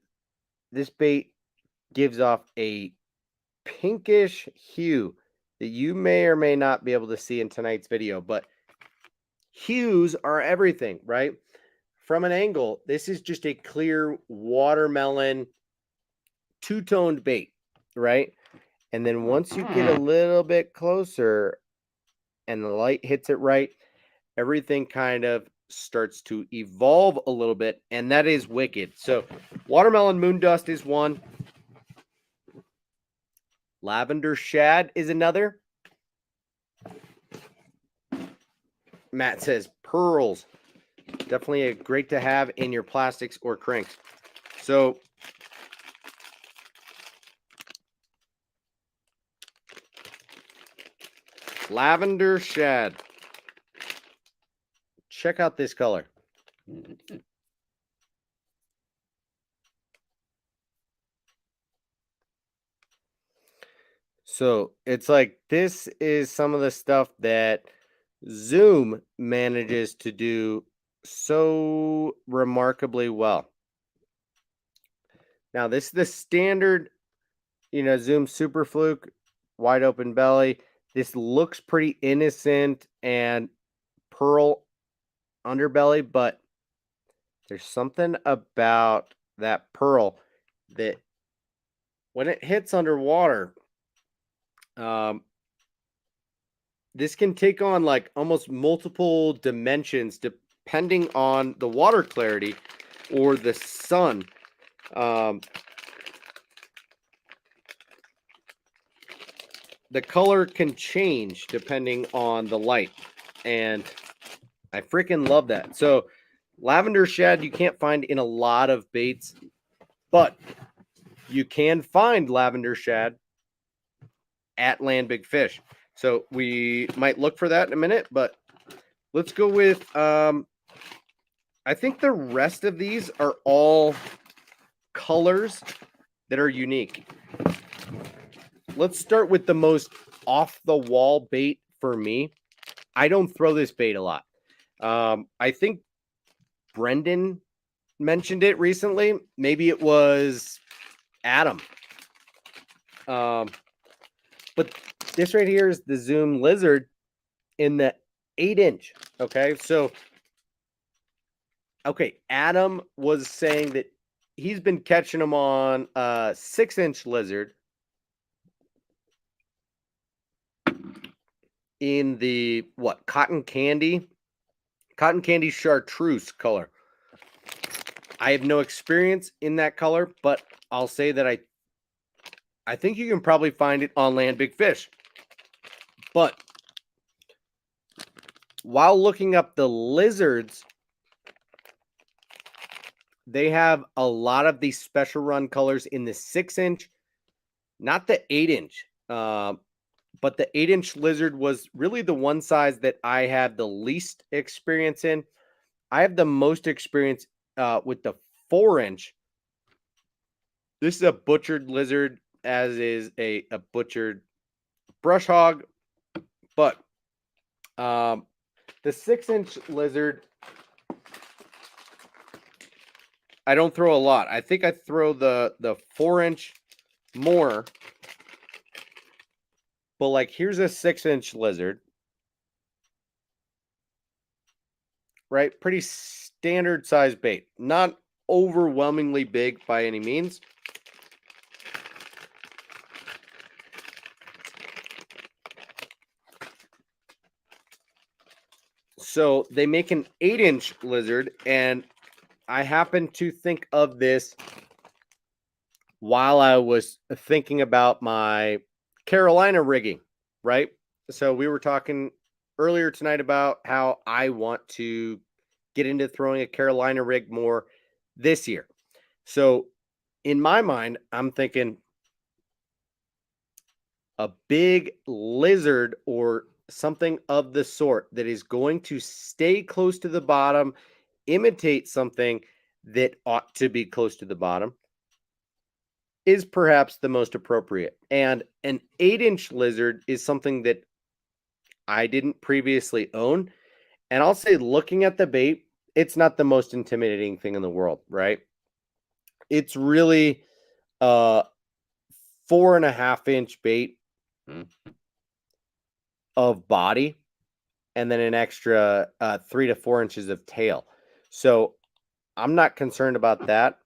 this bait gives off a pinkish hue that you may or may not be able to see in tonight's video, but hues are everything, right? From an angle, this is just a clear watermelon two-toned bait, right? And then once you get a little bit closer and the light hits it right, everything kind of starts to evolve a little bit, and that is wicked. So watermelon moon dust is one. Lavender shad is another. Matt says pearls. Definitely great to have in your plastics or cranks. So lavender shad. Check out this color. So it's like this is some of the stuff that Zoom manages to do so remarkably well. Now, this is the standard, Zoom Super Fluke, wide open belly. This looks pretty innocent and pearl underbelly, but there's something about that pearl that when it hits underwater, this can take on like almost multiple dimensions depending on the water clarity or the sun. The color can change depending on the light, and I freaking love that. So lavender shad you can't find in a lot of baits, but you can find lavender shad at Land Big Fish. So we might look for that in a minute, but let's go with, I think the rest of these are all colors that are unique. Let's start with the most off-the-wall bait for me. I don't throw this bait a lot. I think Brendan mentioned it recently. Maybe it was Adam. But this right here is the Zoom Lizard in the 8-inch. Okay, so Adam was saying that he's been catching them on a 6-inch Lizard in the cotton candy chartreuse color. I have no experience in that color, but I'll say that I think you can probably find it on Land Big Fish. But while looking up the lizards, they have a lot of these special run colors in the 6-inch, not the 8-inch. But the 8-inch lizard was really the one size that I have the least experience in. I have the most experience with the 4-inch. This is a butchered lizard, as is a butchered brush hog. But the 6-inch lizard, I don't throw a lot. I think I throw the 4-inch more. But like, here's a 6-inch lizard. right? Pretty standard size bait. Not overwhelmingly big by any means. So they make an 8-inch lizard, and I happen to think of this while I was thinking about my Carolina rigging, right? So we were talking earlier tonight about how I want to get into throwing a Carolina rig more this year. So in my mind, I'm thinking a big lizard or something of the sort that is going to stay close to the bottom, imitate something that ought to be close to the bottom, is perhaps the most appropriate. And an 8-inch lizard is something that I didn't previously own. And I'll say, looking at the bait, it's not the most intimidating thing in the world, right? It's really a 4.5-inch bait of body, and then an extra 3 to 4 inches of tail. So I'm not concerned about that.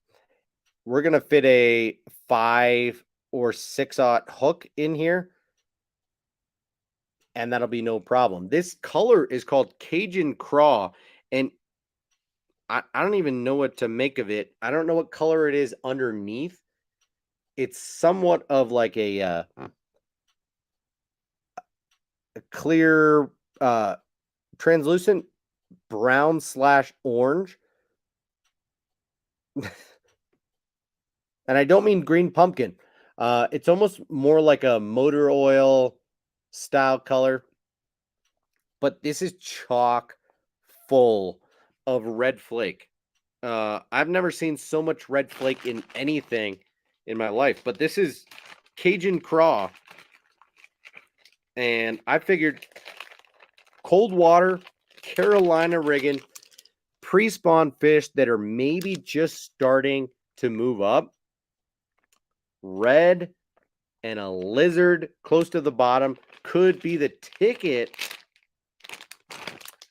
We're going to fit a 5 or 6/0 hook in here, and that'll be no problem. This color is called Cajun Craw, and I don't even know what to make of it. I don't know what color it is underneath. It's somewhat of like a clear, translucent brown/orange. And I don't mean green pumpkin. It's almost more like a motor oil style color. But this is chock full of red flake. I've never seen so much red flake in anything in my life. But this is Cajun Craw. And I figured cold water, Carolina rigging, pre-spawn fish that are maybe just starting to move up. Red and a lizard close to the bottom could be the ticket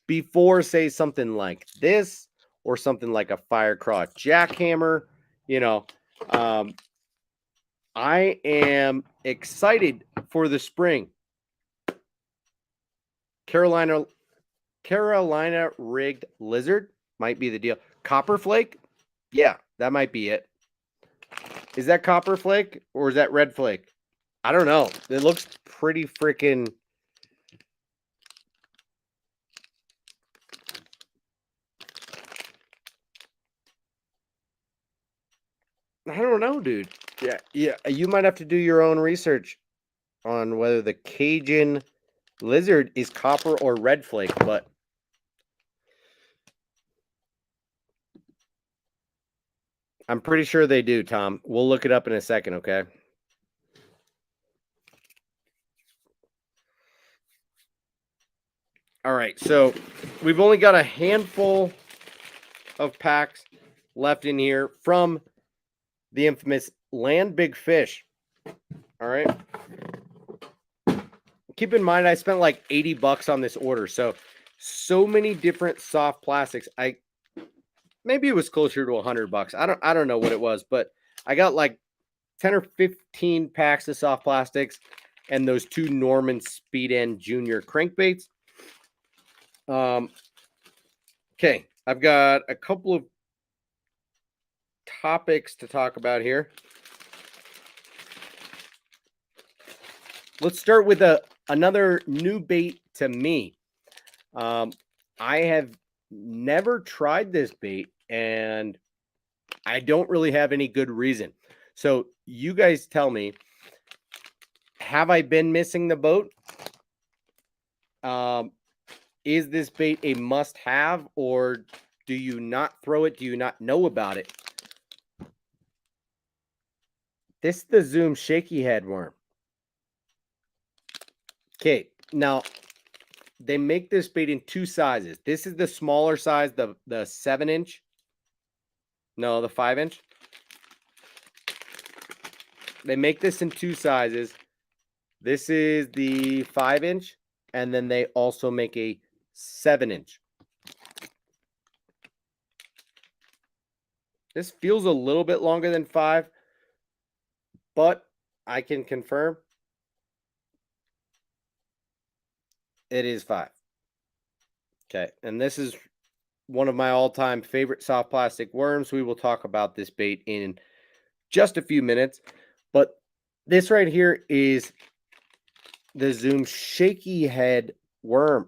before, say, something like this or something like a Firecraw jackhammer. You know, I am excited for the spring. Carolina rigged lizard might be the deal. Copper flake? Yeah, that might be it. Is that copper flake or is that red flake? I don't know. It looks pretty freaking... I don't know, dude. Yeah. You might have to do your own research on whether the Cajun lizard is copper or red flake, but I'm pretty sure they do, Tom. We'll look it up in a second, okay? All right, so we've only got a handful of packs left in here from the infamous Land Big Fish. All right. Keep in mind, I spent like $80 on this order. So many different soft plastics. Maybe it was closer to $100. I don't know what it was, but I got like 10 or 15 packs of soft plastics and those 2 Norman Speed End Junior crankbaits. Okay, I've got a couple of topics to talk about here. Let's start with another new bait to me. I have never tried this bait, and I don't really have any good reason. So you guys tell me, have I been missing the boat? Is this bait a must-have, or do you not throw it? Do you not know about it? This is the Zoom Shaky Head Worm. Okay, now they make this bait in 2 sizes. This is the smaller size, the 7-inch. No, the 5-inch. They make this in 2 sizes. This is the 5-inch, and then they also make a 7-inch. This feels a little bit longer than 5, but I can confirm it is 5. Okay, and this is one of my all-time favorite soft plastic worms. We will talk about this bait in just a few minutes, but this right here is the Zoom Shaky Head worm.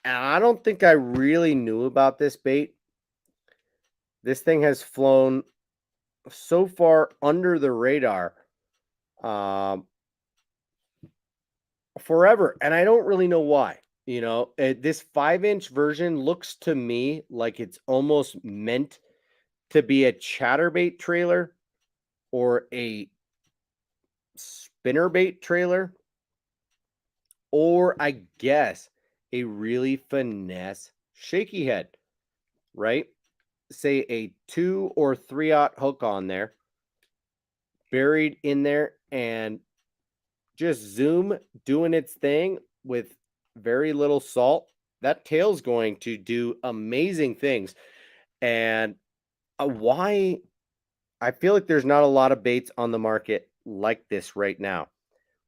And I don't think I really knew about this bait. This thing has flown so far under the radar forever, and I don't really know why. This 5-inch version looks to me like it's almost meant to be a chatterbait trailer or a spinnerbait trailer, or I guess a really finesse shaky head, right? Say a 2 or 3/0 hook on there, buried in there, and just Zoom doing its thing with very little salt. That tail's going to do amazing things. And why I feel like there's not a lot of baits on the market like this right now,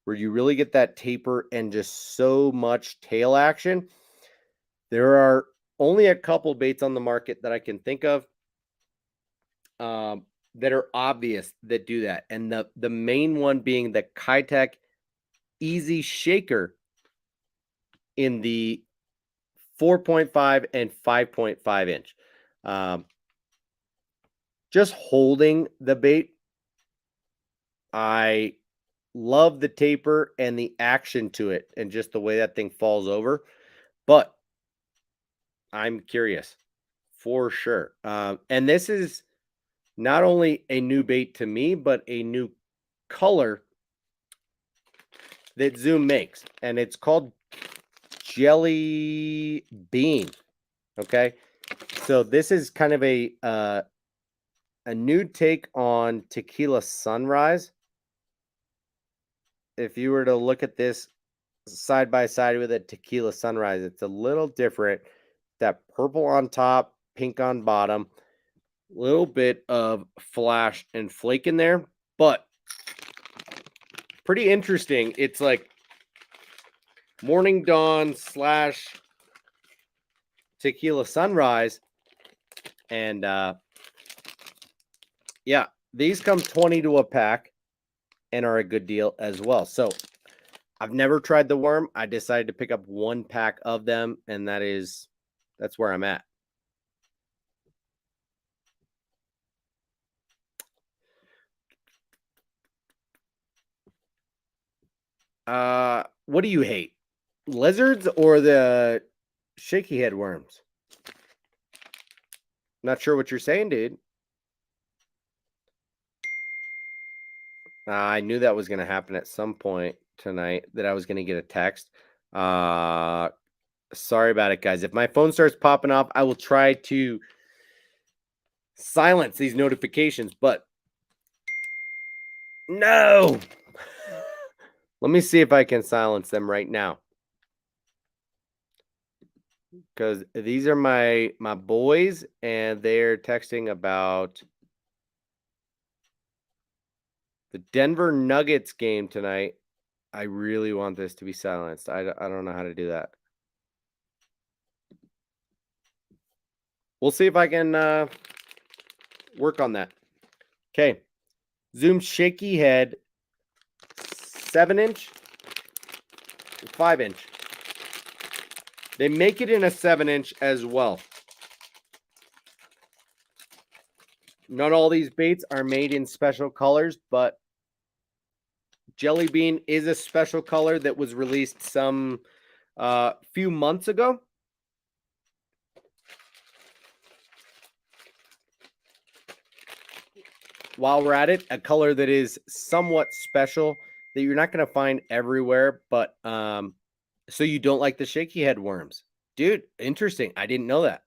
where you really get that taper and just so much tail action. There are only a couple baits on the market that I can think of that are obvious that do that. And the main one being the Keitech Easy Shaker in the 4.5 and 5.5 inch. Just holding the bait, I love the taper and the action to it and just the way that thing falls over. But I'm curious for sure. And this is not only a new bait to me, but a new color that Zoom makes. And it's called Jelly Bean. Okay. So this is kind of a new take on Tequila Sunrise. If you were to look at this side by side with a Tequila Sunrise, it's a little different. That purple on top, pink on bottom, little bit of flash and flake in there, but pretty interesting. It's like Morning Dawn / Tequila Sunrise. And yeah, these come 20 to a pack and are a good deal as well. So I've never tried the worm. I decided to pick up 1 pack of them, and that's where I'm at. What do you hate? Lizards or the shaky head worms? Not sure what you're saying, dude. I knew that was going to happen at some point tonight, that I was going to get a text. Sorry about it, guys. If my phone starts popping off, I will try to silence these notifications, but no. Let me see if I can silence them right now, because these are my boys, and they're texting about the Denver Nuggets game tonight. I really want this to be silenced. I don't know how to do that. We'll see if I can work on that. Okay. Zoom Shaky Head 7-inch, 5-inch. They make it in a 7-inch as well. Not all these baits are made in special colors, but Jelly Bean is a special color that was released some few months ago. While we're at it, a color that is somewhat special that you're not going to find everywhere, but so you don't like the shaky head worms. Dude, interesting. I didn't know that.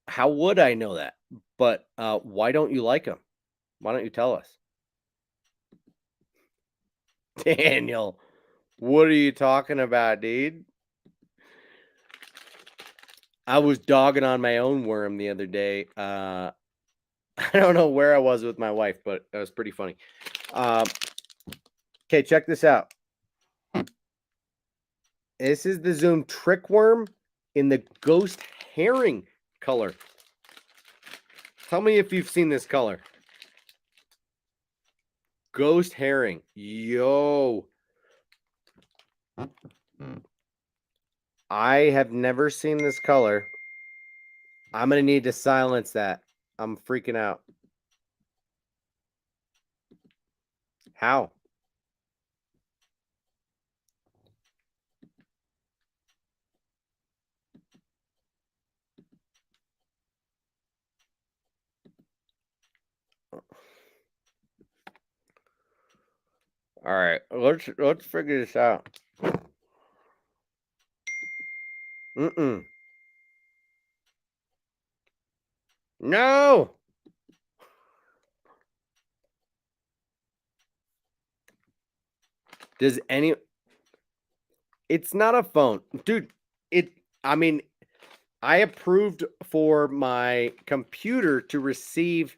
How would I know that? But why don't you like them? Why don't you tell us? Daniel, what are you talking about, dude? I was dogging on my own worm the other day. I don't know where I was with my wife, but it was pretty funny. Okay, check this out. This is the Zoom Trick Worm in the Ghost Herring color. Tell me if you've seen this color. Ghost Herring. Yo. I have never seen this color. I'm going to need to silence that. I'm freaking out. How? All right, let's figure this out. No. Does any? It's not a phone, dude. I mean, I approved for my computer to receive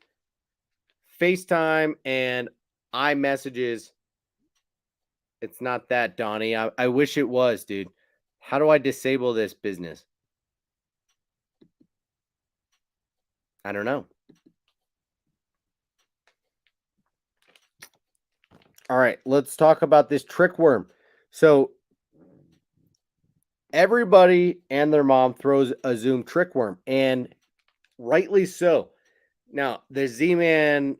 FaceTime and iMessages. It's not that, Donnie. I wish it was, dude. How do I disable this business? I don't know. All right, let's talk about this trick worm. So everybody and their mom throws a Zoom trick worm, and rightly so. Now, the Z-Man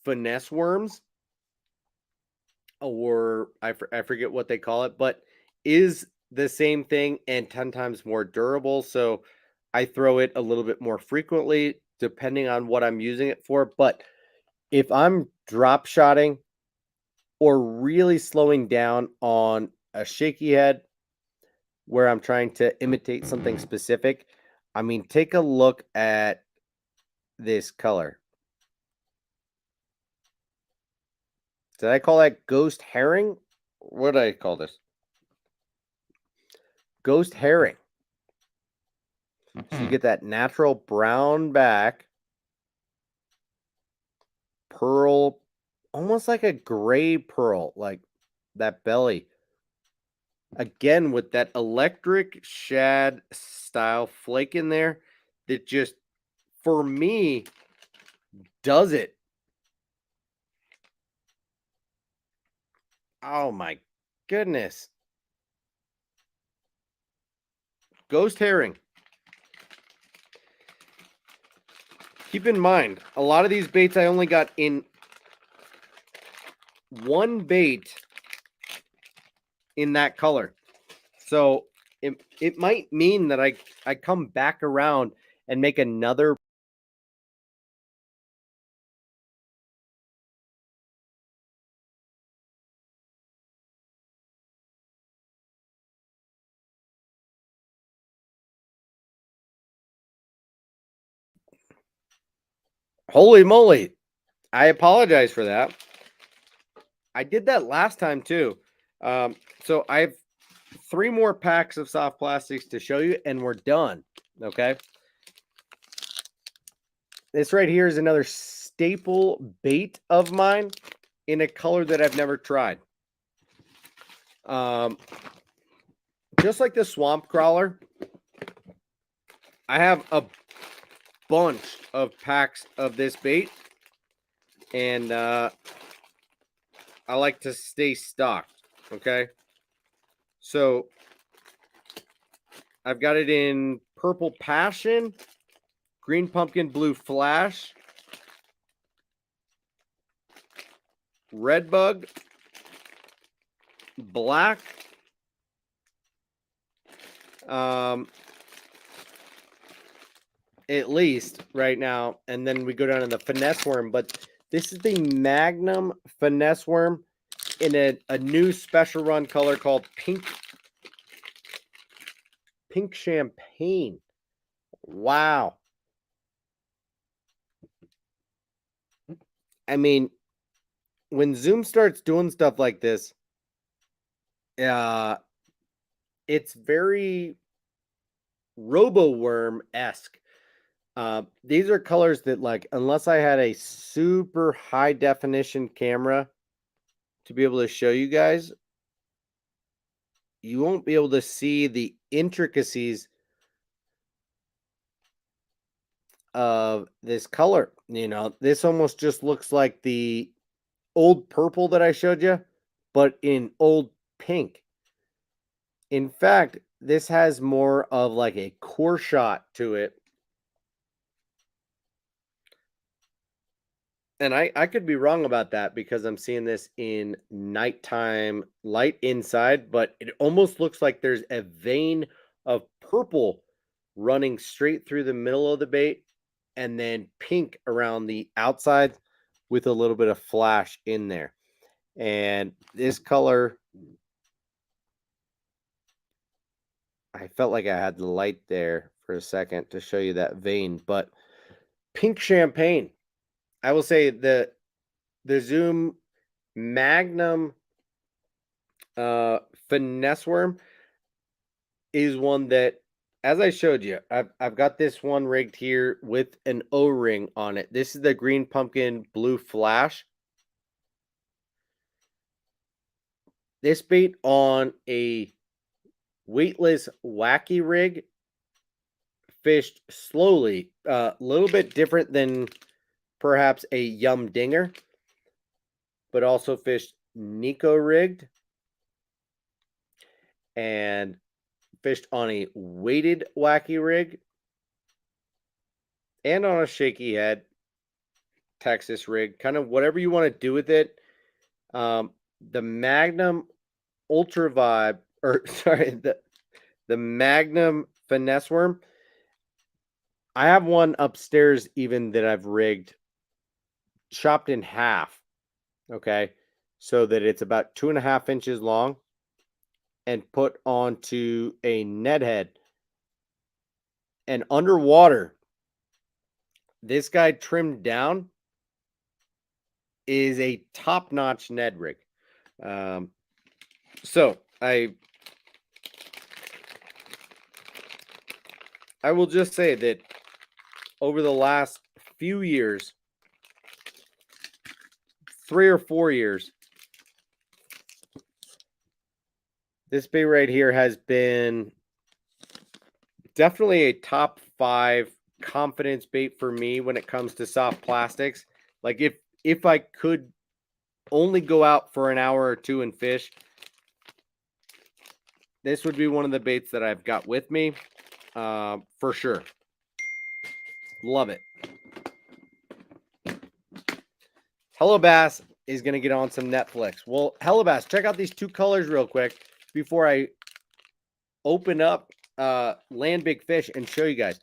finesse worms, or I forget what they call it, but is the same thing and 10 times more durable. So I throw it a little bit more frequently depending on what I'm using it for. But if I'm drop shotting or really slowing down on a shaky head where I'm trying to imitate something specific, I mean, take a look at this color. Did I call that ghost herring? What did I call this? Ghost herring. So you get that natural brown back, pearl, almost like a gray pearl, like that belly. Again, with that electric shad style flake in there that just, for me, does it. Oh my goodness. Ghost herring. Keep in mind, a lot of these baits I only got in one bait in that color. So it might mean that I come back around and make another. Holy moly. I apologize for that. I did that last time too. So I have 3 more packs of soft plastics to show you, and we're done. Okay. This right here is another staple bait of mine in a color that I've never tried. Just like the swamp crawler, I have a bunch of packs of this bait, and I like to stay stocked. Okay. So I've got it in purple passion, green pumpkin, blue flash, red bug, black, at least right now, and then we go down to the finesse worm. But this is the Magnum finesse worm in a new special run color called pink champagne. Wow. I mean, when Zoom starts doing stuff like this, it's very Robo-worm-esque. These are colors that, like, unless I had a super high definition camera to be able to show you guys, you won't be able to see the intricacies of this color. You know, this almost just looks like the old purple that I showed you, but in old pink. In fact, this has more of like a core shot to it. And I could be wrong about that because I'm seeing this in nighttime light inside, but it almost looks like there's a vein of purple running straight through the middle of the bait and then pink around the outside with a little bit of flash in there. And this color, I felt like I had the light there for a second to show you that vein, but pink champagne. I will say the Zoom Magnum finesse worm is one that, as I showed you, I've got this one rigged here with an O-ring on it. This is the Green Pumpkin Blue Flash. This bait on a weightless wacky rig fished slowly, a little bit different than perhaps a Yum Dinger, but also fished Nico rigged and fished on a weighted wacky rig and on a shaky head Texas rig, kind of whatever you want to do with it. The Magnum Ultra Vibe, or sorry, the Magnum Finesse Worm. I have one upstairs even that I've rigged, chopped in half, okay, so that it's about 2.5 inches long and put onto a net head. And underwater, this guy trimmed down is a top-notch Ned rig. So I will just say that over the last few years, 3 or 4 years, this bait right here has been definitely a top 5 confidence bait for me when it comes to soft plastics. Like if I could only go out for an hour or two and fish, this would be one of the baits that I've got with me, for sure. Love it. Hellabass is going to get on some Netflix. Well, Hellabass, check out these 2 colors real quick before I open up Land Big Fish and show you guys.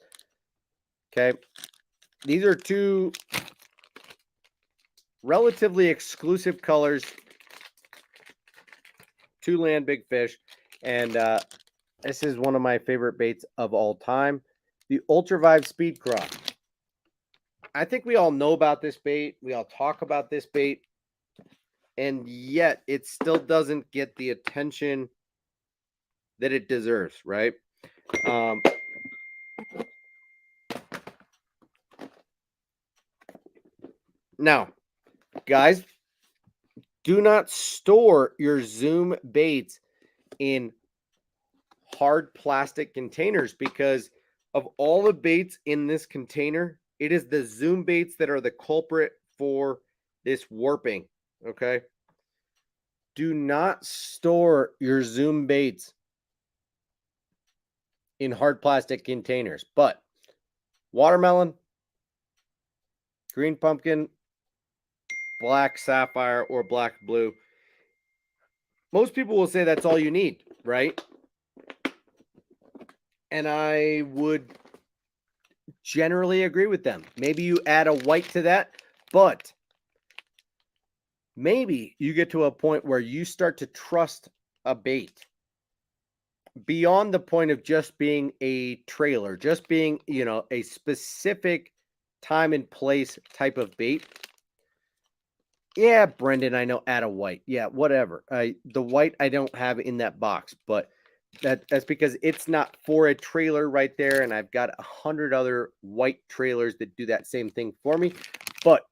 Okay. These are 2 relatively exclusive colors to Land Big Fish. And this is one of my favorite baits of all time. The Ultra Vibe Speed Craw. I think we all know about this bait. We all talk about this bait. And yet it still doesn't get the attention that it deserves, right? Now, guys, do not store your Zoom baits in hard plastic containers, because of all the baits in this container, it is the Zoom baits that are the culprit for this warping, okay? Do not store your Zoom baits in hard plastic containers. But watermelon, green pumpkin, black sapphire, or black blue, most people will say that's all you need, right? And I would generally agree with them. Maybe you add a white to that, but maybe you get to a point where you start to trust a bait beyond the point of just being a trailer, just being, you know, a specific time and place type of bait. Yeah, Brendan, I know, add a white. Yeah, whatever. The white I don't have in that box, but That's because it's not for a trailer right there, and I've got 100 other white trailers that do that same thing for me. But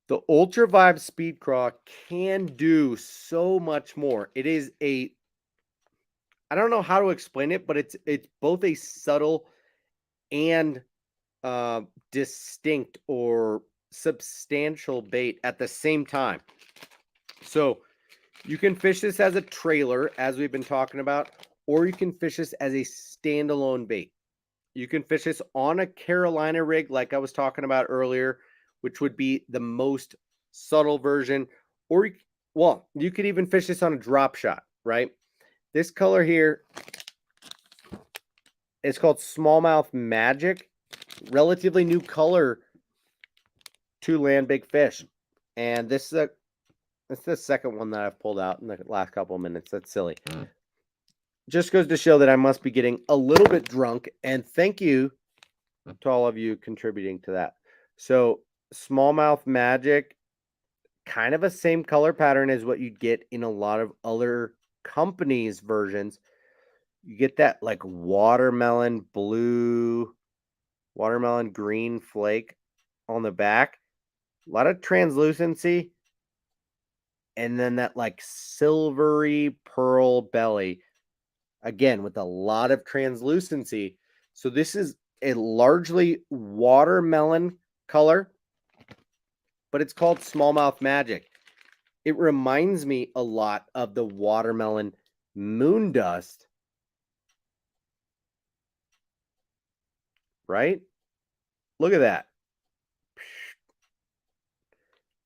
the Ultra Vibe Speed Craw can do so much more. It is a, I don't know how to explain it, but it's both a subtle and distinct or substantial bait at the same time. So you can fish this as a trailer, as we've been talking about, or you can fish this as a standalone bait. You can fish this on a Carolina rig, like I was talking about earlier, which would be the most subtle version. Or, well, you could even fish this on a drop shot, right? This color here is called Smallmouth Magic. Relatively new color to land big fish. And this is the second one that I've pulled out in the last couple of minutes. That's silly. Just goes to show that I must be getting a little bit drunk. And thank you to all of you contributing to that. So Smallmouth Magic, kind of a same color pattern as what you'd get in a lot of other companies' versions. You get that like watermelon blue, watermelon green flake on the back. A lot of translucency. And then that like silvery pearl belly. Again, with a lot of translucency. So this is a largely watermelon color, but it's called Smallmouth Magic. It reminds me a lot of the watermelon moon dust, right? Look at that.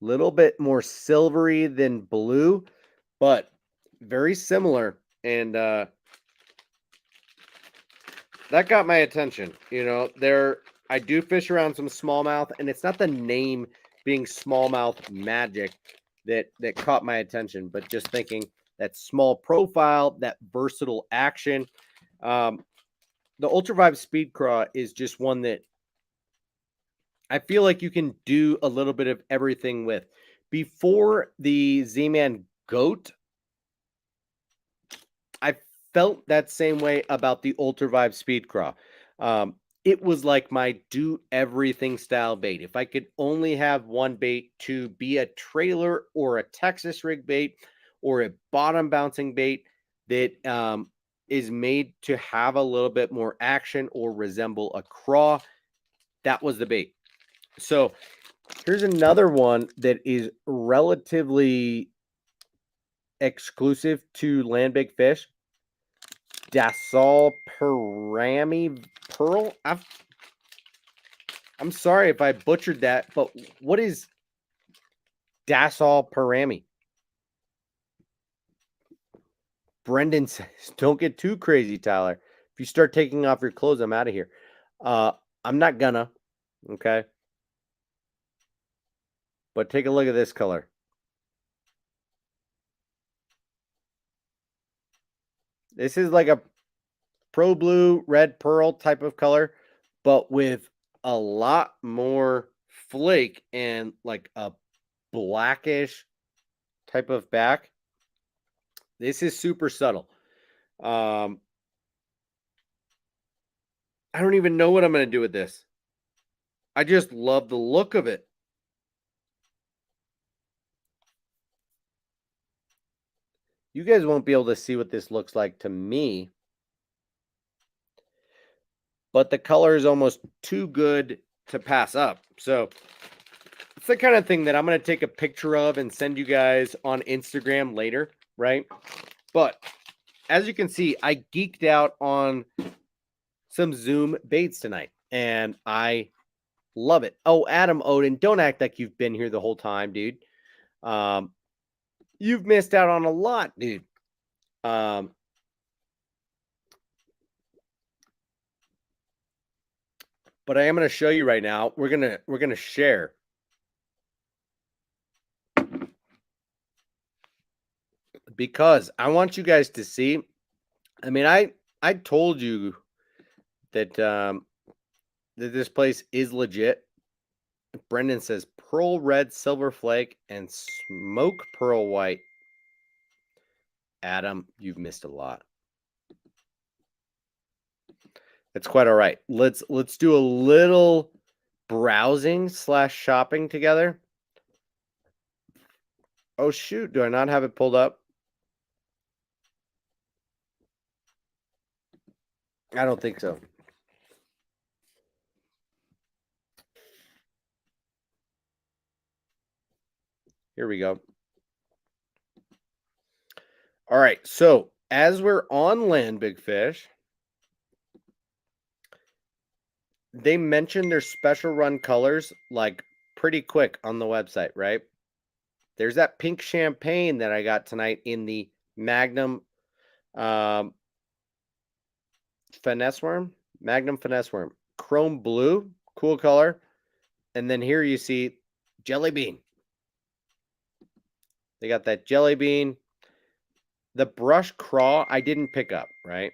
Little bit more silvery than blue, but very similar. And that got my attention. You know, I do fish around some smallmouth, and it's not the name being Smallmouth Magic that caught my attention, but just thinking that small profile, that versatile action. The Ultra Vibe Speed Craw is just one that I feel like you can do a little bit of everything with. Before the Z-Man Goat, I felt that same way about the Ultra Vibe Speed Craw. It was like my do everything style bait. If I could only have one bait to be a trailer or a Texas rig bait or a bottom bouncing bait that is made to have a little bit more action or resemble a craw, that was the bait. So here's another one that is relatively exclusive to land big fish. Dassault Parami Pearl. I'm sorry if I butchered that, but what is Dassault Parami? Brendan says, don't get too crazy, Tyler. If you start taking off your clothes, I'm out of here. I'm not gonna, okay? But take a look at this color. This is like a Pro Blue, Red Pearl type of color, but with a lot more flake and like a blackish type of back. This is super subtle. I don't even know what I'm going to do with this. I just love the look of it. You guys won't be able to see what this looks like to me, but the color is almost too good to pass up. So it's the kind of thing that I'm going to take a picture of and send you guys on Instagram later, right? But as you can see, I geeked out on some Zoom baits tonight, and I love it. Oh, Adam Odin, don't act like you've been here the whole time, dude. You've missed out on a lot, dude. But I am going to show you right now. We're gonna share. Because I want you guys to see. I mean, I told you that that this place is legit. Brendan says pearl red, silver flake, and smoke pearl white. Adam, you've missed a lot. It's quite all right. Let's do a little browsing / shopping together. Oh shoot, do I not have it pulled up? I don't think so. Here we go. All right, so as we're on Land Big Fish, they mentioned their special run colors like pretty quick on the website, right? There's that pink champagne that I got tonight in the Magnum Finesse Worm. Magnum Finesse Worm. Chrome blue, cool color. And then here you see Jelly Bean. They got that Jelly Bean. The Brush Craw I didn't pick up, right?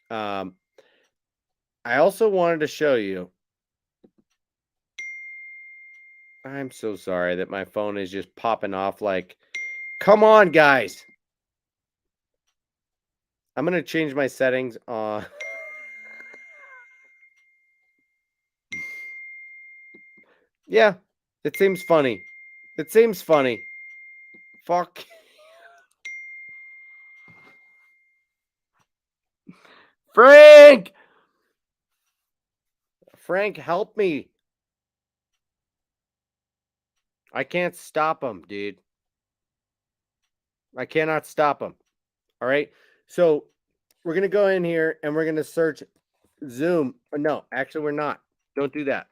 I also wanted to show you. I'm so sorry that my phone is just popping off like, come on, guys. I'm going to change my settings on. Yeah, it seems funny. It seems funny. Fuck. Frank! Frank, help me. I can't stop him, dude. I cannot stop him. All right. So we're going to go in here and we're going to search Zoom. No, actually, we're not. Don't do that.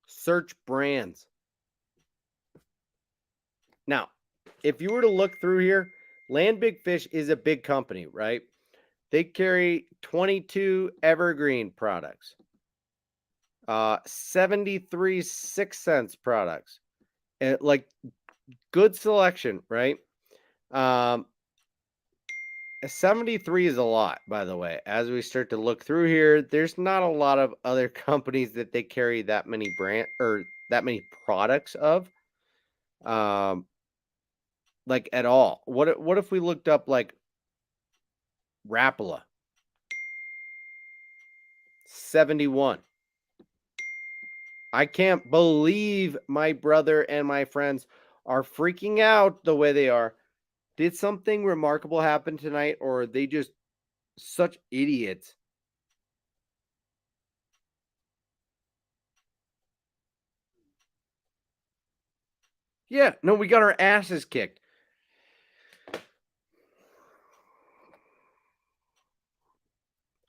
Search brands. Now, if you were to look through here, Land Big Fish is a big company, right? They carry 22 evergreen products, 73 6 cents products, and like good selection, right? 73 is a lot, by the way. As we start to look through here, there's not a lot of other companies that they carry that many brand or that many products of. Like at all. What if we looked up like Rapala? 71. I can't believe my brother and my friends are freaking out the way they are. Did something remarkable happen tonight, or are they just such idiots? Yeah, no, we got our asses kicked.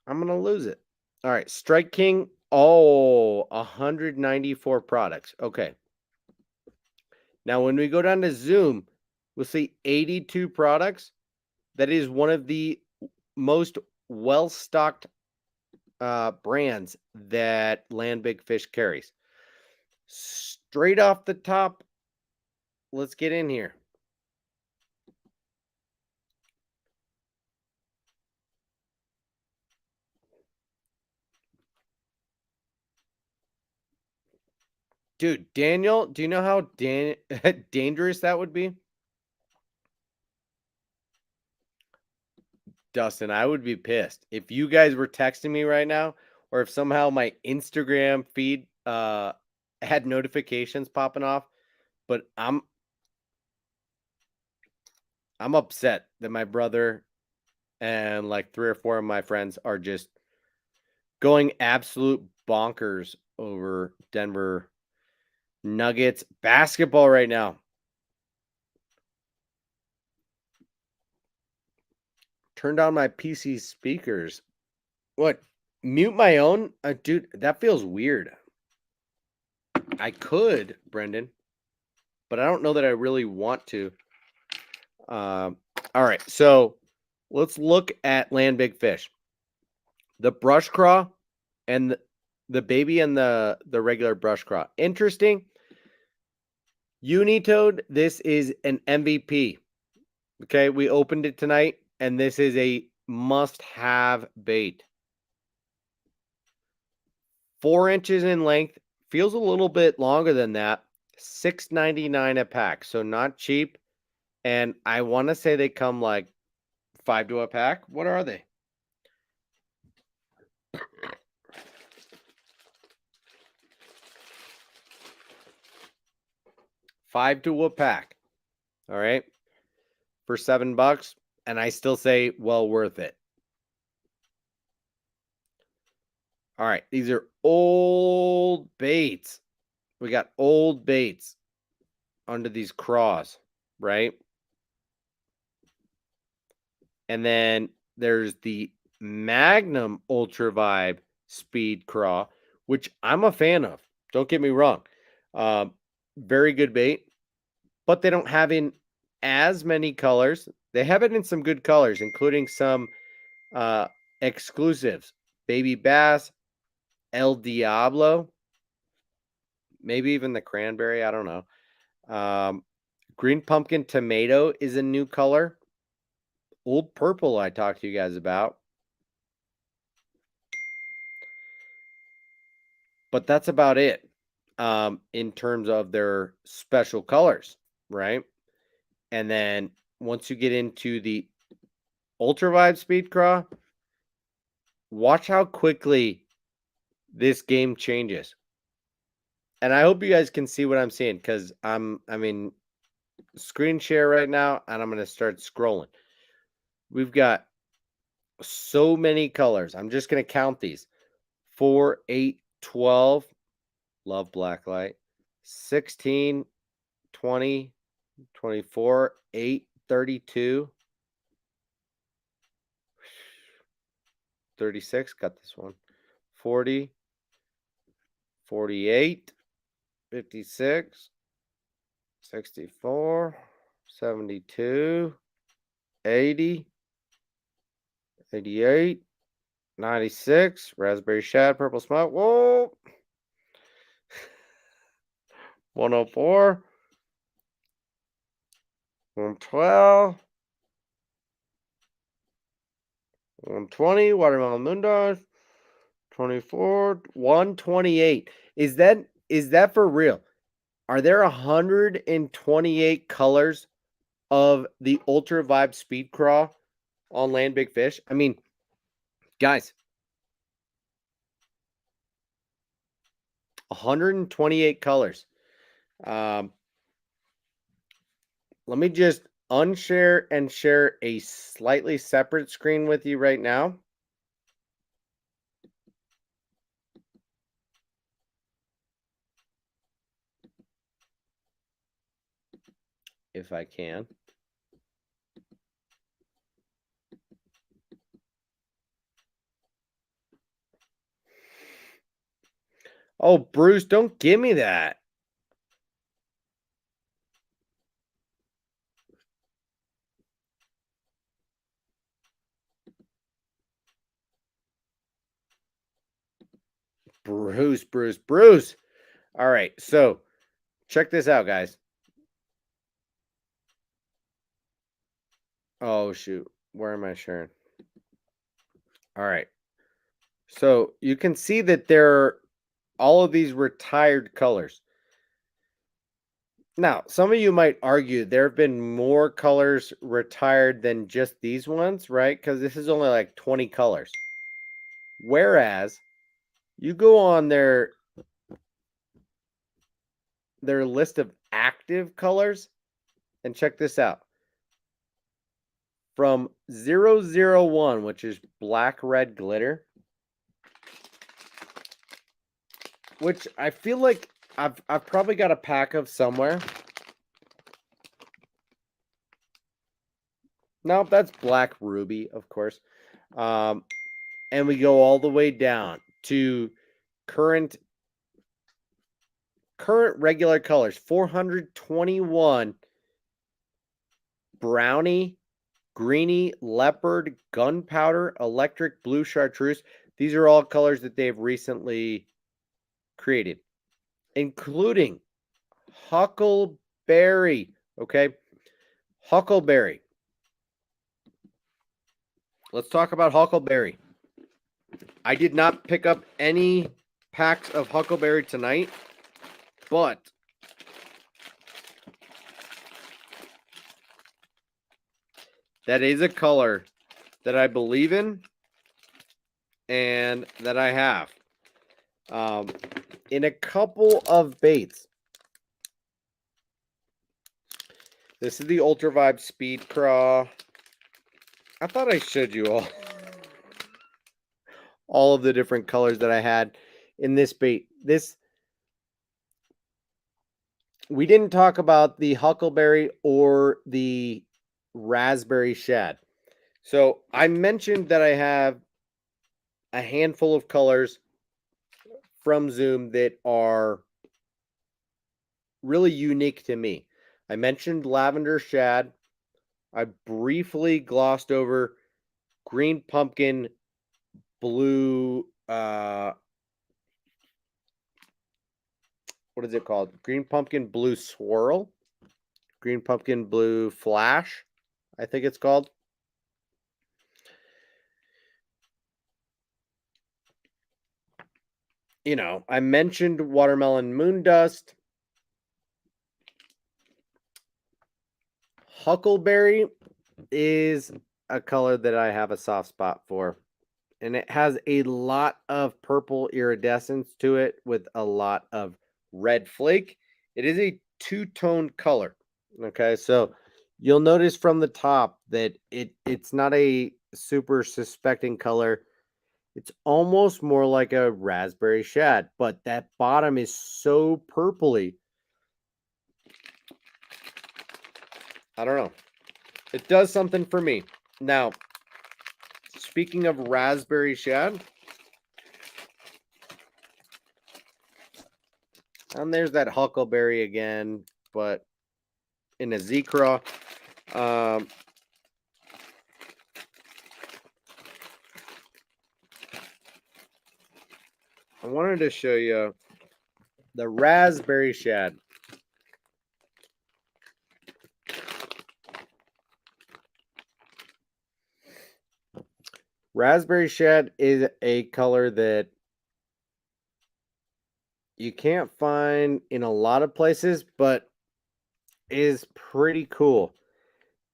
I'm gonna lose it. All right, Strike King. Oh, 194 products. Okay. Now, when we go down to Zoom, we'll see 82 products. That is one of the most well-stocked brands that Land Big Fish carries. Straight off the top, let's get in here. Dude, Daniel, do you know how dangerous that would be? Dustin, I would be pissed if you guys were texting me right now, or if somehow my Instagram feed had notifications popping off. But I'm upset that my brother and like 3 or 4 of my friends are just going absolute bonkers over Denver Nuggets basketball right now. Turn down my PC speakers. What? Mute my own? Dude, that feels weird. I could, Brendan, but I don't know that I really want to. All right, so let's look at Land Big Fish. The brush craw and the baby and the regular brush craw. Interesting. Unitoad, this is an MVP. Okay, we opened it tonight, and this is a must-have bait. 4 inches in length, feels a little bit longer than that. $6.99 a pack, so not cheap. And I want to say they come like 5 to a pack. What are they? $5 to a pack. All right. For $7. And I still say well worth it. All right. These are old baits. We got old baits under these craws, right? And then there's the Magnum Ultra Vibe Speed Craw, which I'm a fan of. Don't get me wrong. Very good bait, but they don't have in as many colors. They have it in some good colors, including some exclusives. Baby Bass, El Diablo, maybe even the Cranberry. I don't know. Green Pumpkin Tomato is a new color. Old Purple I talked to you guys about. But that's about it in terms of their special colors, right? And then once you get into the Ultra Vibe Speed Craw, watch how quickly this game changes. And I hope you guys can see what I'm seeing because I'm in screen share right now and I'm going to start scrolling. We've got so many colors. I'm just going to count these. 4, 8, 12. Love black light. 16, 20, 24, 8, 32. 36, got this one. 40, 48, 56, 64, 72, 80, 88, 96, raspberry shad, purple smoke. Whoa. 104, 112, 120, watermelon moondogs, 24, 128. Is that for real? Are there 128 colors of the Ultra Vibe Speed Craw on Land Big Fish? I mean, guys, 128 colors. Let me just unshare and share a slightly separate screen with you right now. If I can. Oh, Bruce, don't give me that. Bruce. All right, so check this out, guys. Oh, shoot. Where am I sharing? All right. So you can see that there are all of these retired colors. Now, some of you might argue there have been more colors retired than just these ones, right? Because this is only like 20 colors. Whereas you go on their list of active colors and check this out. From 001, which is black red glitter, which I feel like I've probably got a pack of somewhere. No, that's black ruby, of course. And we go all the way down to current regular colors. 421 brownie, greeny, leopard, gunpowder, electric blue chartreuse. These are all colors that they've recently created, including Huckleberry. Okay. Huckleberry. Let's talk about Huckleberry. I did not pick up any packs of Huckleberry tonight, but that is a color that I believe in and that I have in a couple of baits. This is the Ultra Vibe Speed Craw. I thought I showed you all of the different colors that I had in this bait. We didn't talk about the Huckleberry or the Raspberry Shad. So I mentioned that I have a handful of colors from Zoom that are really unique to me. I mentioned Lavender Shad. I briefly glossed over Green Pumpkin Blue, what is it called? Green Pumpkin Blue Swirl. Green Pumpkin Blue Flash, I think it's called. You know, I mentioned Watermelon Moon Dust. Huckleberry is a color that I have a soft spot for. And it has a lot of purple iridescence to it with a lot of red flake. It is a two-tone color. Okay, so you'll notice from the top that it's not a super suspecting color. It's almost more like a raspberry shad, but that bottom is so purpley. I don't know. It does something for me. Now, speaking of raspberry shad, and there's that Huckleberry again, but in a Z-Craw. I wanted to show you the raspberry shad. Raspberry shad is a color that you can't find in a lot of places, but is pretty cool.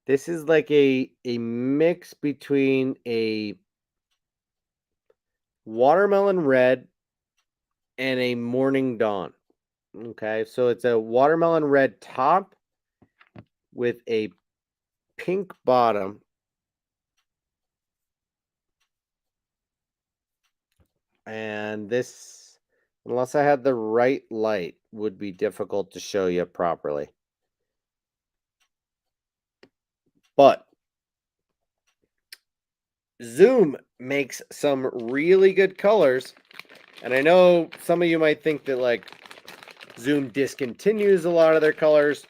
This is like a mix between a watermelon red and a morning dawn. Okay, so it's a watermelon red top with a pink bottom. And this, unless I had the right light, would be difficult to show you properly. But Zoom makes some really good colors. And I know some of you might think that like Zoom discontinues a lot of their colors.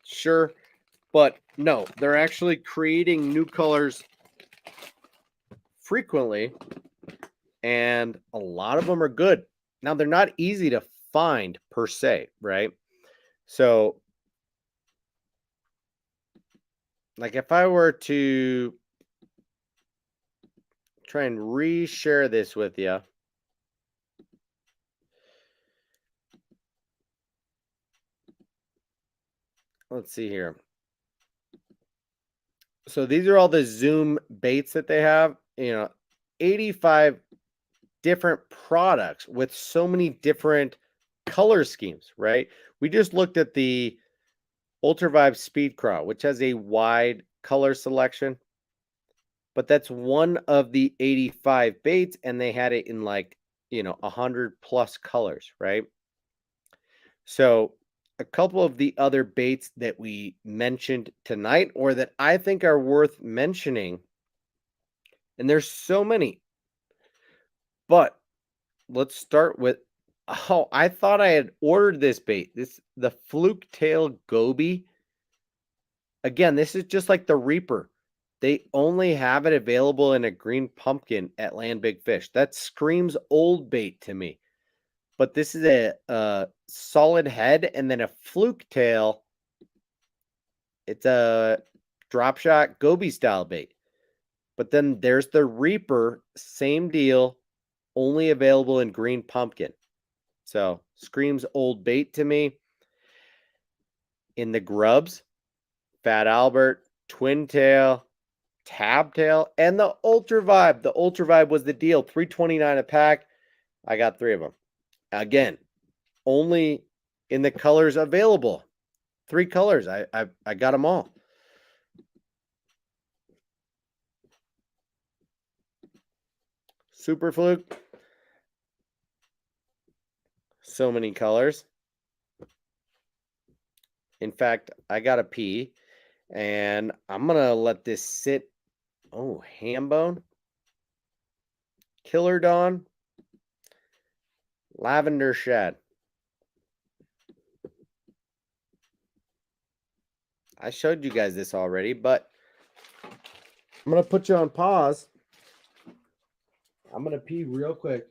Sure. But no, they're actually creating new colors frequently. And a lot of them are good. Now, they're not easy to find per se, right? So, like if I were to try and reshare this with you. Let's see here. So these are all the Zoom baits that they have, 85 different products with so many different color schemes, right? We just looked at the Ultra Vibe Speed Craw, which has a wide color selection, but that's one of the 85 baits, and they had it in like, 100 plus colors, right? So a couple of the other baits that we mentioned tonight, or that I think are worth mentioning, and there's so many, but let's start with, oh, I thought I had ordered this bait. The Fluke Tail Goby. Again, this is just like the Reaper. They only have it available in a green pumpkin at Land Big Fish. That screams old bait to me. But this is a solid head and then a fluke tail. It's a drop shot Goby style bait. But then there's the Reaper, same deal, only available in green pumpkin. So screams old bait to me. In the grubs, Fat Albert, Twin Tail, Tab Tail, and the Ultra Vibe. The Ultra Vibe was the deal. $3.29 a pack. I got 3 of them. Again, only in the colors available. 3 colors. I got them all. Super Fluke. So many colors. In fact, I got a pee, and I'm going to let this sit. Oh, Hambone. Killer Dawn. Lavender Shed. I showed you guys this already, but I'm going to put you on pause. I'm going to pee real quick.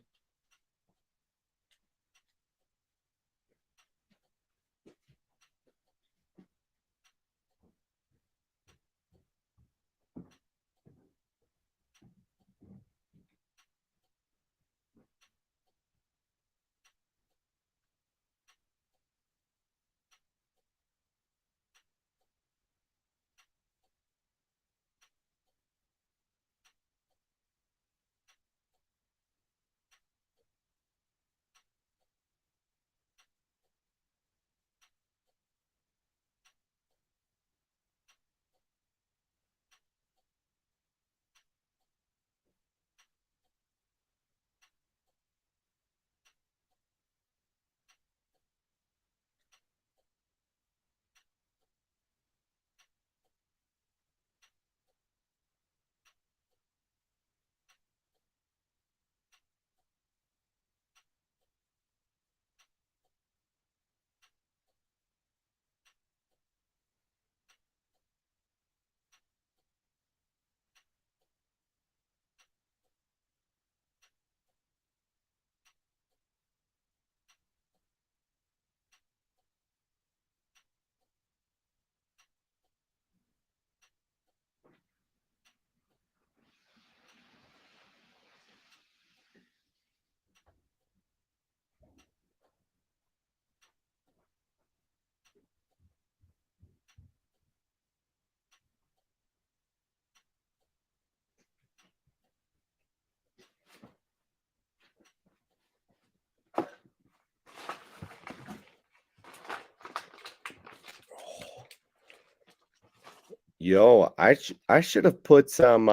Yo, I should have put some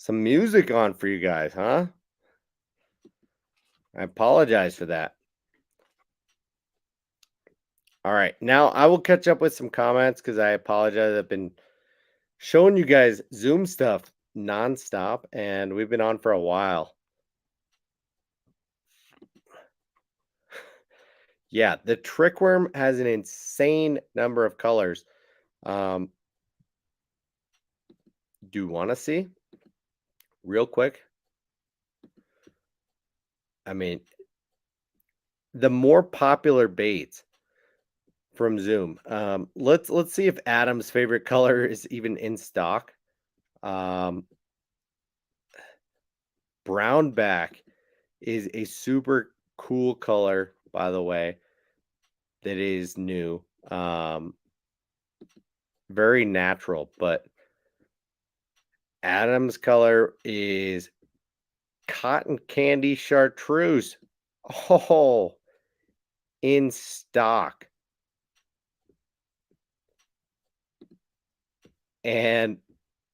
music on for you guys, huh? I apologize for that. All right, now I will catch up with some comments because I apologize. I've been showing you guys Zoom stuff nonstop, and we've been on for a while. Yeah, the Trick Worm has an insane number of colors. Do you want to see real quick? I mean, the more popular baits from Zoom. Let's see if Adam's favorite color is even in stock. Brownback is a super cool color, by the way, that is new. Very natural, but Adam's color is cotton candy chartreuse. Oh, in stock. And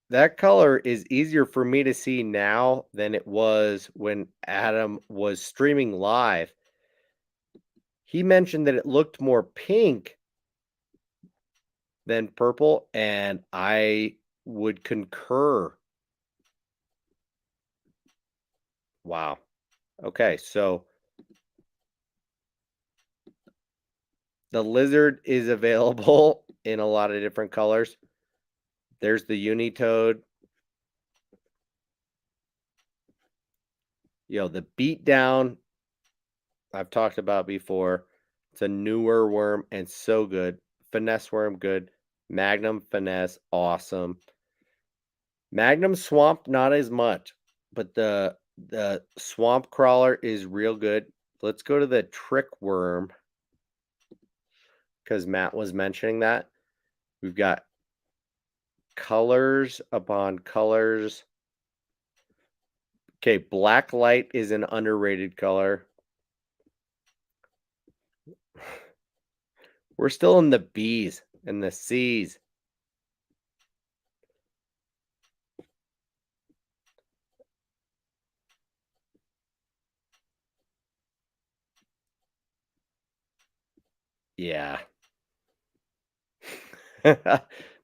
that color is easier for me to see now than it was when Adam was streaming live. He mentioned that it looked more pink than purple, and I would concur. Wow. Okay, so the lizard is available in a lot of different colors. There's the Unitoad. The Beatdown I've talked about before. It's a newer worm and so good. Finesse worm, good. Magnum Finesse, awesome. Magnum Swamp, not as much, but the Swamp Crawler is real good. Let's go to the Trick Worm because Matt was mentioning that. We've got colors upon colors. Okay, black light is an underrated color. We're still in the B's and the C's. Yeah.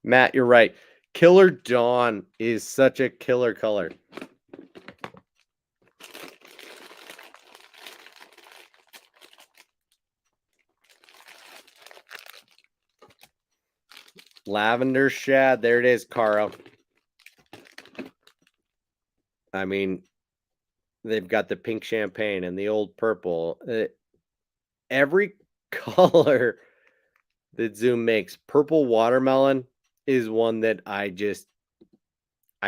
Matt, you're right. Killer Dawn is such a killer color. Lavender shad. There it is, Carl. I mean, they've got the pink champagne and the old purple. Every color that Zoom makes. Purple watermelon is one that I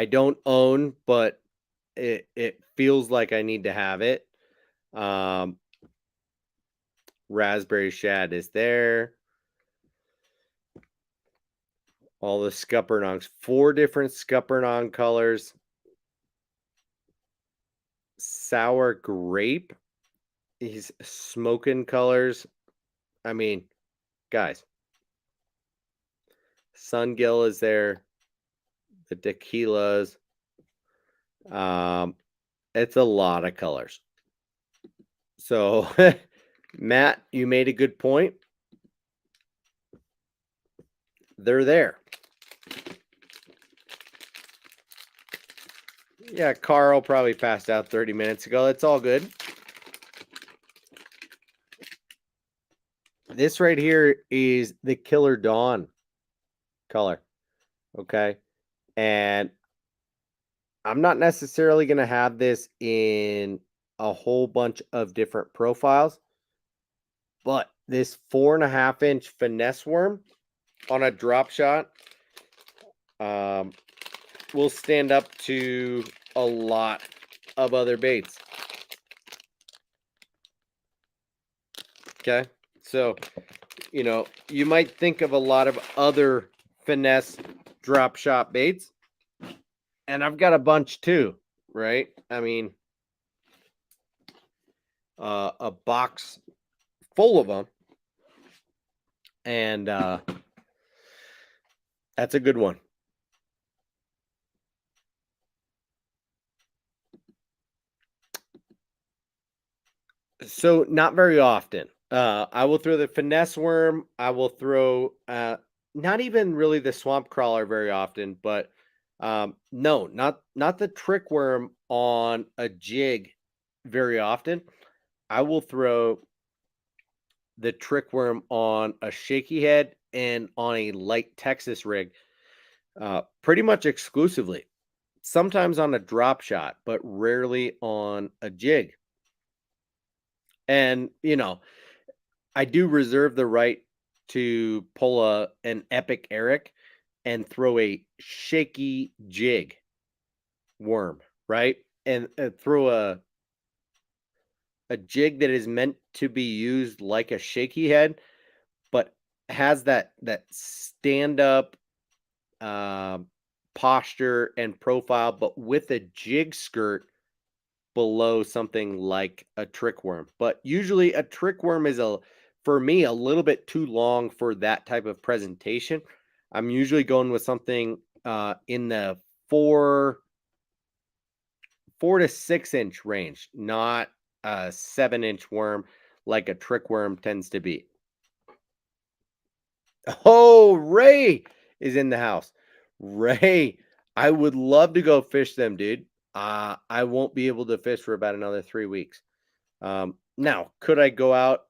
don't own, but it feels like I need to have it. Um, raspberry shad is there. All the Scuppernongs, 4 different Scuppernong colors. Sour grape. These smoking colors. I mean, guys. Sungill is there. The tequilas. It's a lot of colors. So, Matt, you made a good point. They're there. Yeah, Carl probably passed out 30 minutes ago. That's all good. This right here is the Killer Dawn color. Okay. And I'm not necessarily going to have this in a whole bunch of different profiles, but this 4.5-inch finesse worm on a drop shot will stand up to a lot of other baits. Okay. So, you might think of a lot of other finesse drop shot baits, and I've got a bunch too, right? I mean, a box full of them, and that's a good one. So not very often. I will throw the finesse worm. I will throw not even really the swamp crawler very often, but no, not the trick worm on a jig very often. I will throw the trick worm on a shaky head and on a light Texas rig, pretty much exclusively. Sometimes on a drop shot, but rarely on a jig. And I do reserve the right to pull an epic Eric and throw a shaky jig worm, right? And throw a jig that is meant to be used like a shaky head, but has that stand up posture and profile, but with a jig skirt below something like a trick worm. But usually a trick worm is for me a little bit too long for that type of presentation. I'm usually going with something in the 4 to 6 inch range, not a 7-inch worm like a trick worm tends to be. Oh, Ray is in the house. Ray, I would love to go fish them, dude. I won't be able to fish for about another 3 weeks. Now, could I go out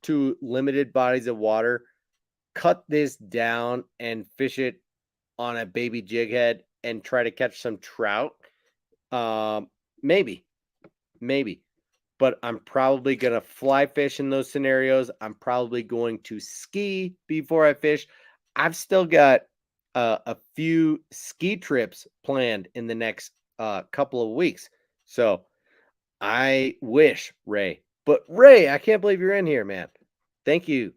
to limited bodies of water, cut this down and fish it on a baby jig head and try to catch some trout? Maybe, but I'm probably going to fly fish in those scenarios. I'm probably going to ski before I fish. I've still got a few ski trips planned in the next couple of weeks. So I wish, Ray. But Ray, I can't believe you're in here, man. Thank you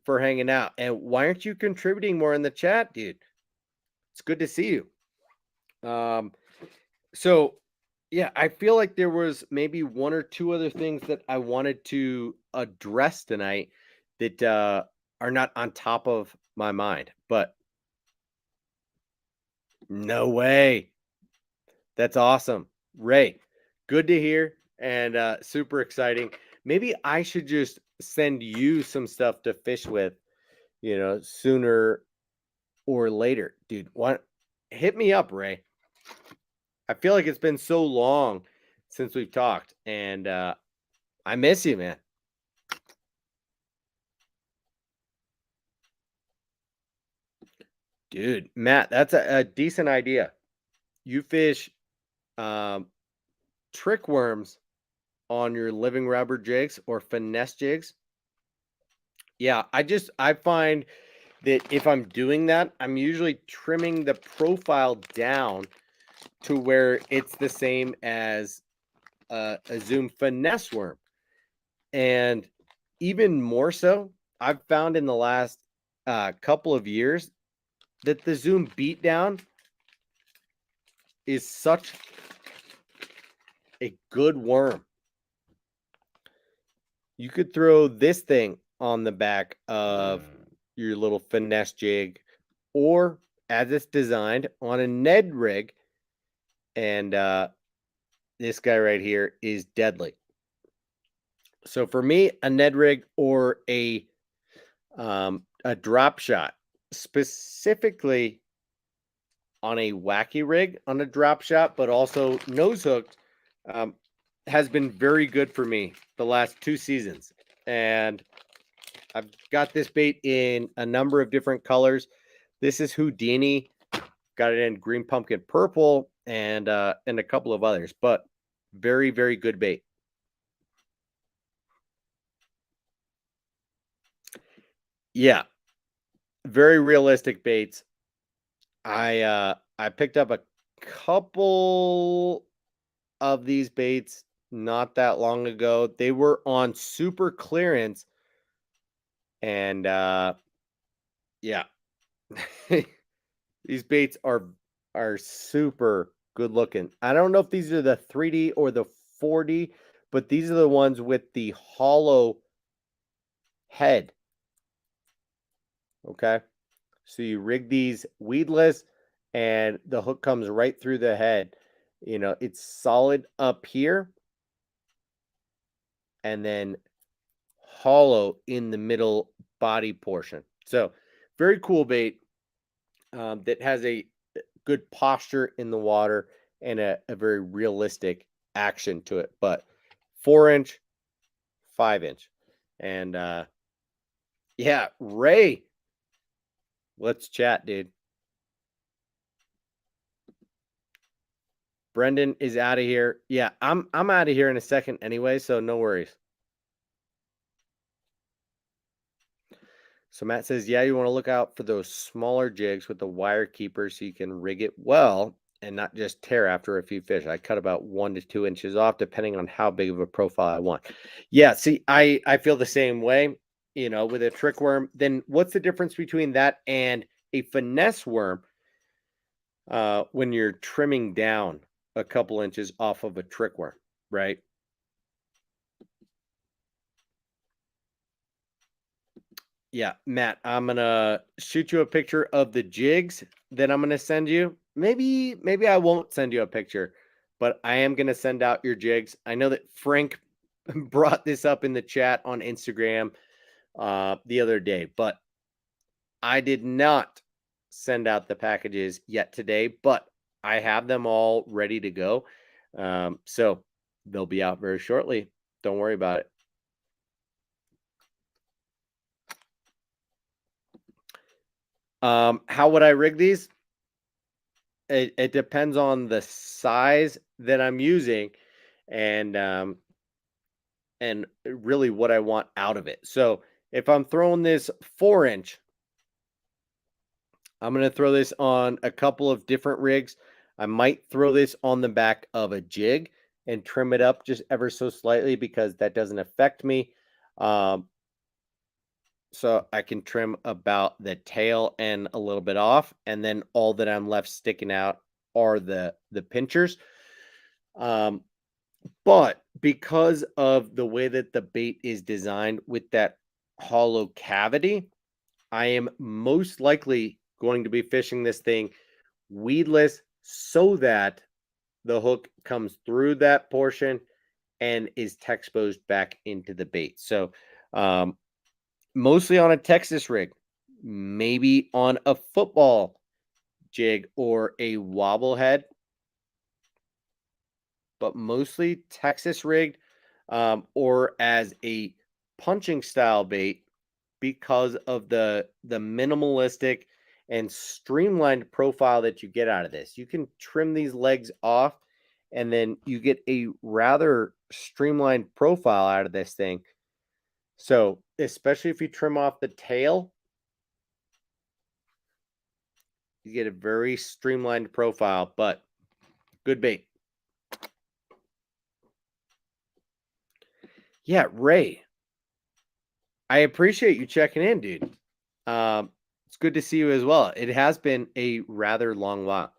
for hanging out. And why aren't you contributing more in the chat, dude? It's good to see you. So yeah, I feel like there was maybe one or two other things that I wanted to address tonight that are not on top of my mind. But no way. That's awesome. Ray, good to hear and super exciting. Maybe I should just send you some stuff to fish with, sooner or later. Dude, what hit me up, Ray. I feel like it's been so long since we've talked and I miss you, man. Dude, Matt, that's a decent idea. You fish um, trick worms on your living rubber jigs or finesse jigs. Yeah, I find that if I'm doing that, I'm usually trimming the profile down to where it's the same as a Zoom finesse worm. And even more so, I've found in the last couple of years that the Zoom beatdown is such a good worm. You could throw this thing on the back of your little finesse jig or as it's designed on a Ned rig. And this guy right here is deadly. So for me, a Ned rig or a drop shot, specifically on a wacky rig on a drop shot, but also nose hooked, um, has been very good for me the last 2 seasons. And I've got this bait in a number of different colors. This is Houdini. Got it in green pumpkin purple and a couple of others, but very, very good bait. Yeah, very realistic baits. I picked up a couple of these baits not that long ago. They were on super clearance and yeah. These baits are super good looking. I don't know if these are the 3D or the 4D, but these are the ones with the hollow head. Okay. So you rig these weedless and the hook comes right through the head. It's solid up here and then hollow in the middle body portion. So very cool bait that has a good posture in the water and a very realistic action to it. But 4-inch, 5-inch. And yeah, Ray, let's chat, dude. Brendan is out of here. Yeah, I'm out of here in a second anyway, so no worries. So Matt says, yeah, you want to look out for those smaller jigs with the wire keeper so you can rig it well and not just tear after a few fish. I cut about 1 to 2 inches off depending on how big of a profile I want. Yeah, see, I feel the same way, with a trick worm. Then what's the difference between that and a finesse worm when you're trimming down a couple inches off of a trick worm, right? Yeah, Matt, I'm gonna shoot you a picture of the jigs that I'm gonna send you. Maybe I won't send you a picture, but I am gonna send out your jigs. I know that Frank brought this up in the chat on Instagram the other day, but I did not send out the packages yet today, but I have them all ready to go. So they'll be out very shortly. Don't worry about it. How would I rig these? It depends on the size that I'm using and really what I want out of it. So if I'm throwing this 4-inch, I'm going to throw this on a couple of different rigs. I might throw this on the back of a jig and trim it up just ever so slightly because that doesn't affect me. Um, so I can trim about the tail and a little bit off, and then all that I'm left sticking out are the pinchers. Um, but because of the way that the bait is designed with that hollow cavity, I am most likely going to be fishing this thing weedless so that the hook comes through that portion and is exposed back into the bait. So, mostly on a Texas rig, maybe on a football jig or a wobble head, but mostly Texas rigged, or as a punching style bait because of the minimalistic and streamlined profile that you get out of this. You can trim these legs off and then you get a rather streamlined profile out of this thing. So, especially if you trim off the tail, you get a very streamlined profile, but good bait. Yeah, Ray, I appreciate you checking in, dude. It's good to see you as well. It has been a rather long while.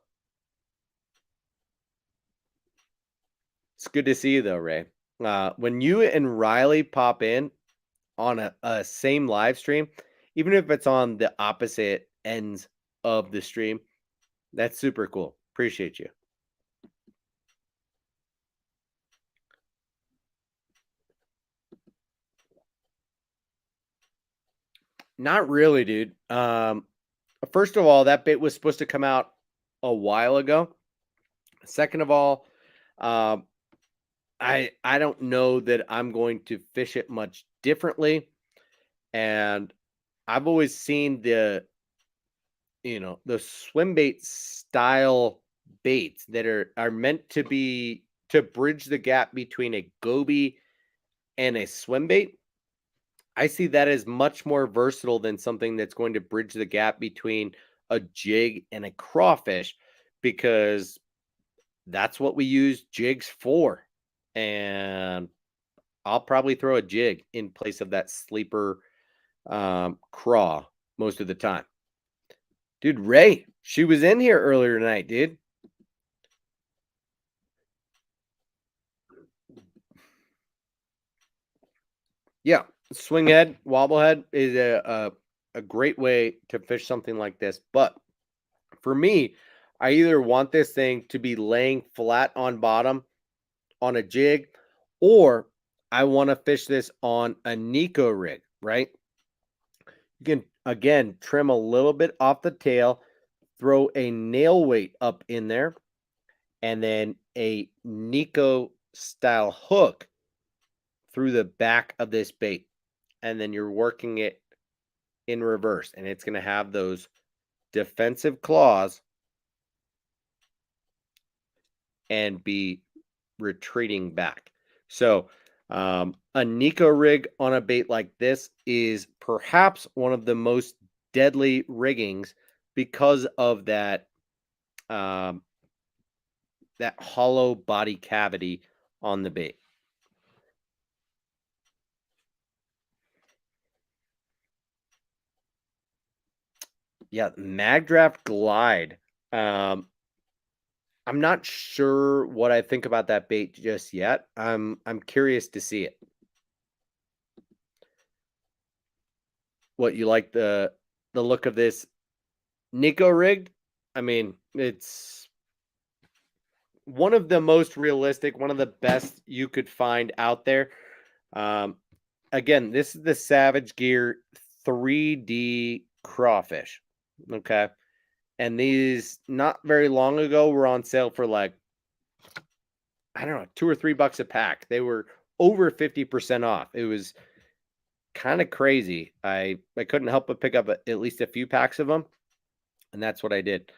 It's good to see you though, Ray. When you and Riley pop in on a same live stream, even if it's on the opposite ends of the stream, that's super cool. Appreciate you. Not really, dude. First of all, that bait was supposed to come out a while ago. Second of all, um, I don't know that I'm going to fish it much differently. And I've always seen the swim bait style baits that are meant to be to bridge the gap between a goby and a swim bait. I see that as much more versatile than something that's going to bridge the gap between a jig and a crawfish, because that's what we use jigs for. And I'll probably throw a jig in place of that sleeper craw most of the time. Dude, Ray, she was in here earlier tonight, dude. Yeah, swing head, wobble head is a great way to fish something like this. But for me, I either want this thing to be laying flat on bottom on a jig, or I want to fish this on a Nico rig, right? You can again trim a little bit off the tail, throw a nail weight up in there, and then a Nico style hook through the back of this bait. And then you're working it in reverse, and it's going to have those defensive claws and be retreating back. So, a Nico rig on a bait like this is perhaps one of the most deadly riggings because of um, that hollow body cavity on the bait. Yeah, Magdraft Glide. Um, I'm not sure what I think about that bait just yet. I'm curious to see it. What you like the look of this Nico rig? I mean, it's one of the most realistic, one of the best you could find out there. Um, Again, this is the Savage Gear 3D crawfish. Okay. And these not very long ago were on sale for like, I don't know, $2 or $3 a pack. They were over 50% off. It was kind of crazy. I couldn't help but pick up at least a few packs of them, and that's what I did.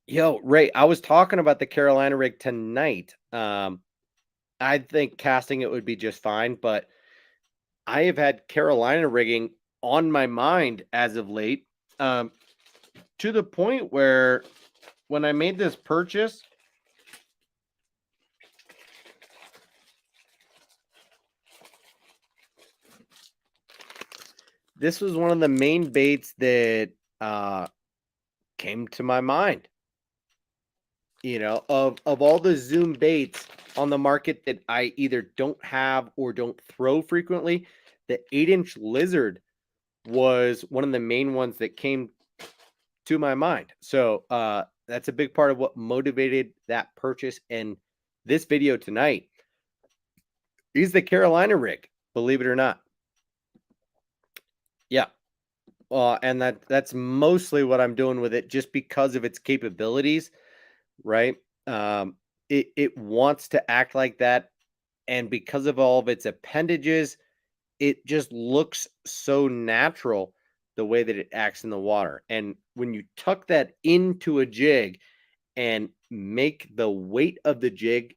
Yo, Ray, I was talking about the Carolina rig tonight. I think casting it would be just fine, but I have had Carolina rigging on my mind as of late, to the point where when I made this purchase, this was one of the main baits that came to my mind. You know, of all the Zoom baits on the market that I either don't have or don't throw frequently, the 8-inch lizard was one of the main ones that came to my mind. So that's a big part of what motivated that purchase. And this video tonight is the Carolina rig, believe it or not. Yeah. And that's mostly what I'm doing with it, just because of its capabilities, right? It wants to act like that, and because of all of its appendages, it just looks so natural the way that it acts in the water. And when you tuck that into a jig and make the weight of the jig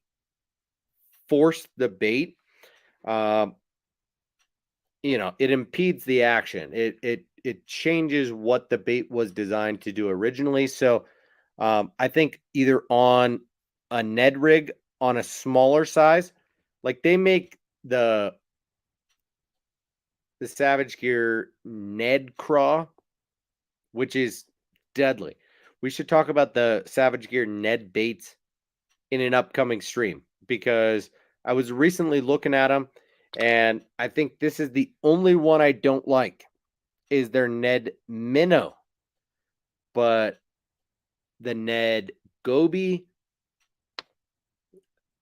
force the bait, um, you know, it impedes the action. It changes what the bait was designed to do originally. So I think either on a Ned rig on a smaller size, like they make the Savage Gear Ned Craw, which is deadly. We should talk about the Savage Gear Ned baits in an upcoming stream, because I was recently looking at them, and I think this is the only one I don't like is their Ned Minnow. But the Ned Goby,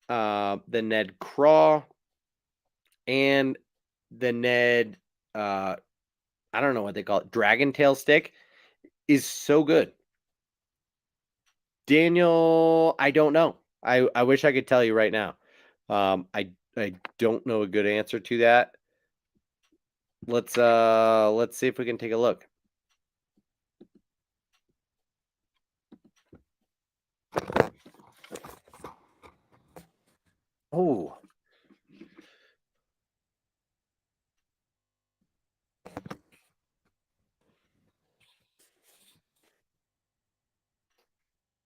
the Ned Craw, and the Ned I don't know what they call it, Dragon Tail stick is so good. Daniel, I don't know. I wish I could tell you right now. I don't know a good answer to that. Let's see if we can take a look. Oh.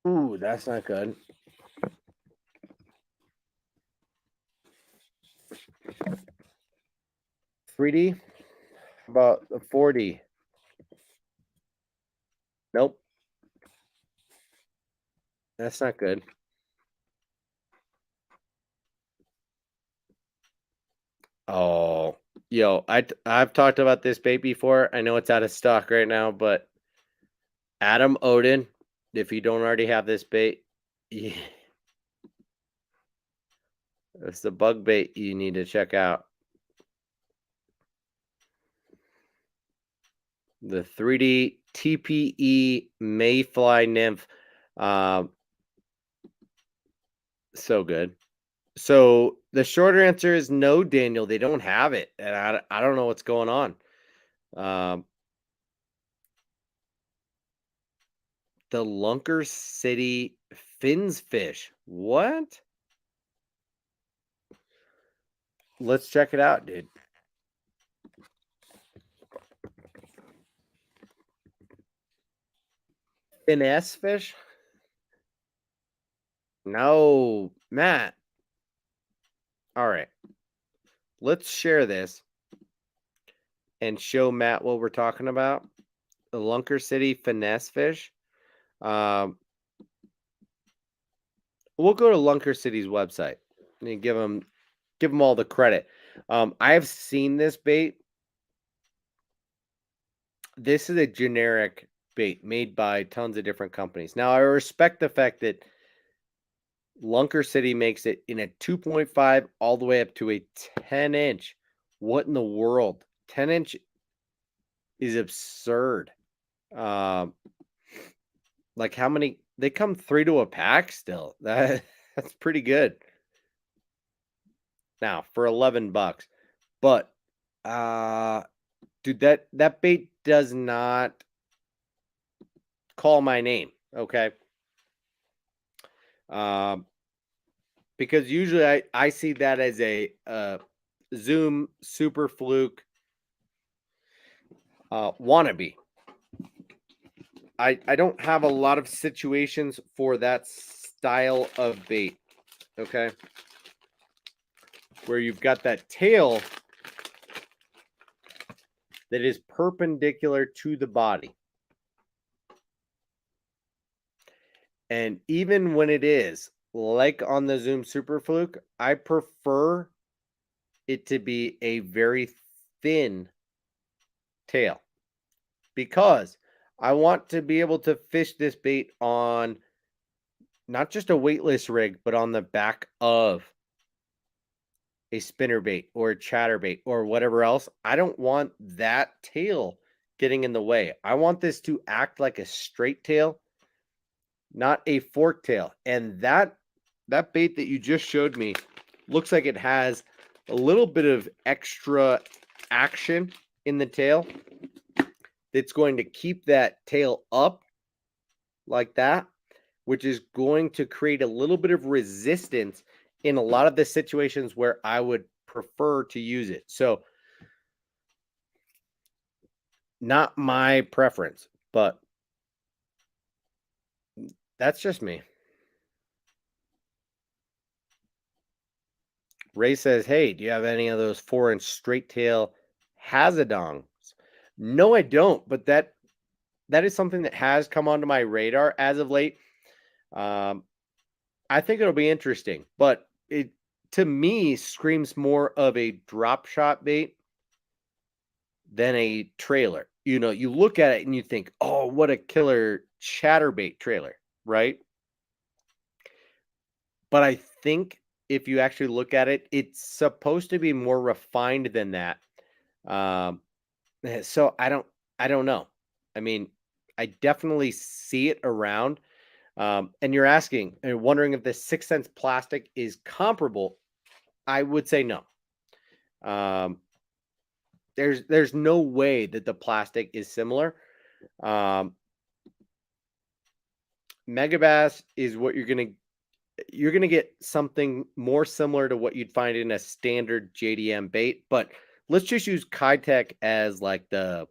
Ooh, that's not good. $3D? About a $4D? Nope. That's not good. Oh, yo, I've talked about this bait before. I know it's out of stock right now, but Adam Odin, if you don't already have this bait, yeah, it's the bug bait you need to check out. The 3D TPE Mayfly Nymph. So good. So the shorter answer is no, Daniel. They don't have it, and I don't know what's going on. The Lunker City Fins fish. What? Let's check it out, dude. Finesse fish? No, Matt. All right. Let's share this and show Matt what we're talking about. The Lunker City Finesse fish. We'll go to Lunker City's website and give them all the credit. I have seen this bait. This is a generic bait made by tons of different companies. Now, I respect the fact that Lunker City makes it in a 2.5 all the way up to a 10-inch. What in the world? 10-inch is absurd. Like how many? They come 3 to a pack still. That's pretty good. Now for $11, but dude, that bait does not call my name. Okay. Because usually I see that as a Zoom Super Fluke wannabe. I don't have a lot of situations for that style of bait. Okay. Where you've got that tail that is perpendicular to the body. And even when it is, like on the Zoom Super Fluke, I prefer it to be a very thin tail because I want to be able to fish this bait on not just a weightless rig, but on the back of a spinner bait or a chatterbait or whatever else. I don't want that tail getting in the way. I want this to act like a straight tail, not a fork tail. And that bait that you just showed me looks like it has a little bit of extra action in the tail that's going to keep that tail up like that, which is going to create a little bit of resistance in a lot of the situations where I would prefer to use it. So, not my preference, but that's just me. Ray says, "Hey, do you have any of those 4-inch straight tail Hazadongs?" No, I don't, but that is something that has come onto my radar as of late. Um, I think it'll be interesting, but it to me screams more of a drop shot bait than a trailer. You know, you look at it and you think, "Oh, what a killer chatterbait trailer," right? But I think if you actually look at it, it's supposed to be more refined than that. Um, so I don't know. I mean, I definitely see it around. And you're asking and wondering if the 6 cents plastic is comparable. I would say no. Um, there's no way that the plastic is similar. Um, Megabass is what you're gonna get something more similar to what you'd find in a standard JDM bait, but let's just use Kitech as like the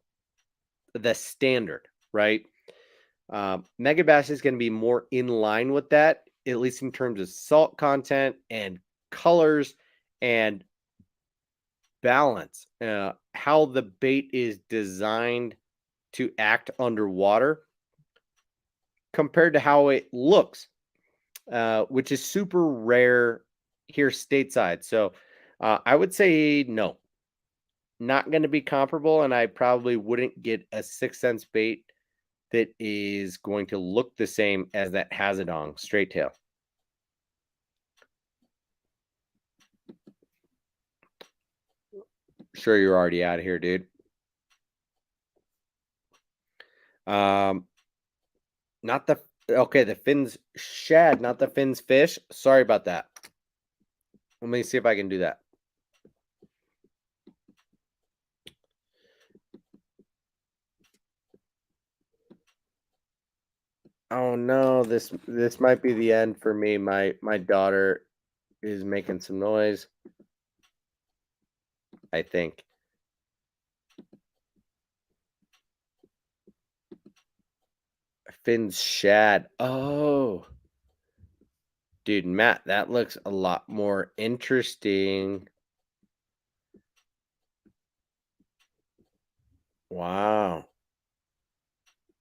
standard, right? Megabass is going to be more in line with that, at least in terms of salt content and colors and balance. How the bait is designed to act underwater compared to how it looks, which is super rare here stateside. So I would say no, not going to be comparable, and I probably wouldn't get a 6 cents bait that is going to look the same as that Hazadong straight tail. Sure, you're already out of here, dude. Um, not the okay, the fins shad, not the fins fish. Sorry about that. Let me see if I can do that. Oh no, this might be the end for me. My daughter is making some noise, I think. Fins shad. Oh, dude, Matt, that looks a lot more interesting. Wow.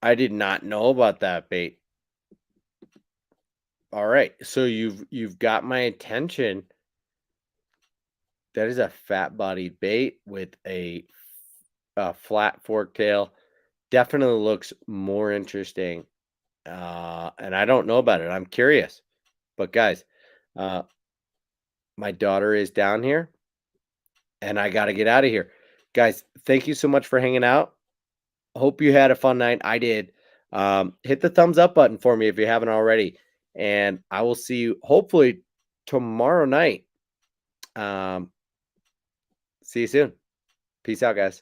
I did not know about that bait. All right. So you've got my attention. That is a fat bodied bait with a flat fork tail. Definitely looks more interesting. And I don't know about it. I'm curious. But guys, uh, my daughter is down here and I got to get out of here. Guys, thank you so much for hanging out. Hope you had a fun night. I did. Hit the thumbs up button for me if you haven't already. And I will see you hopefully tomorrow night. Um, see you soon. Peace out, guys.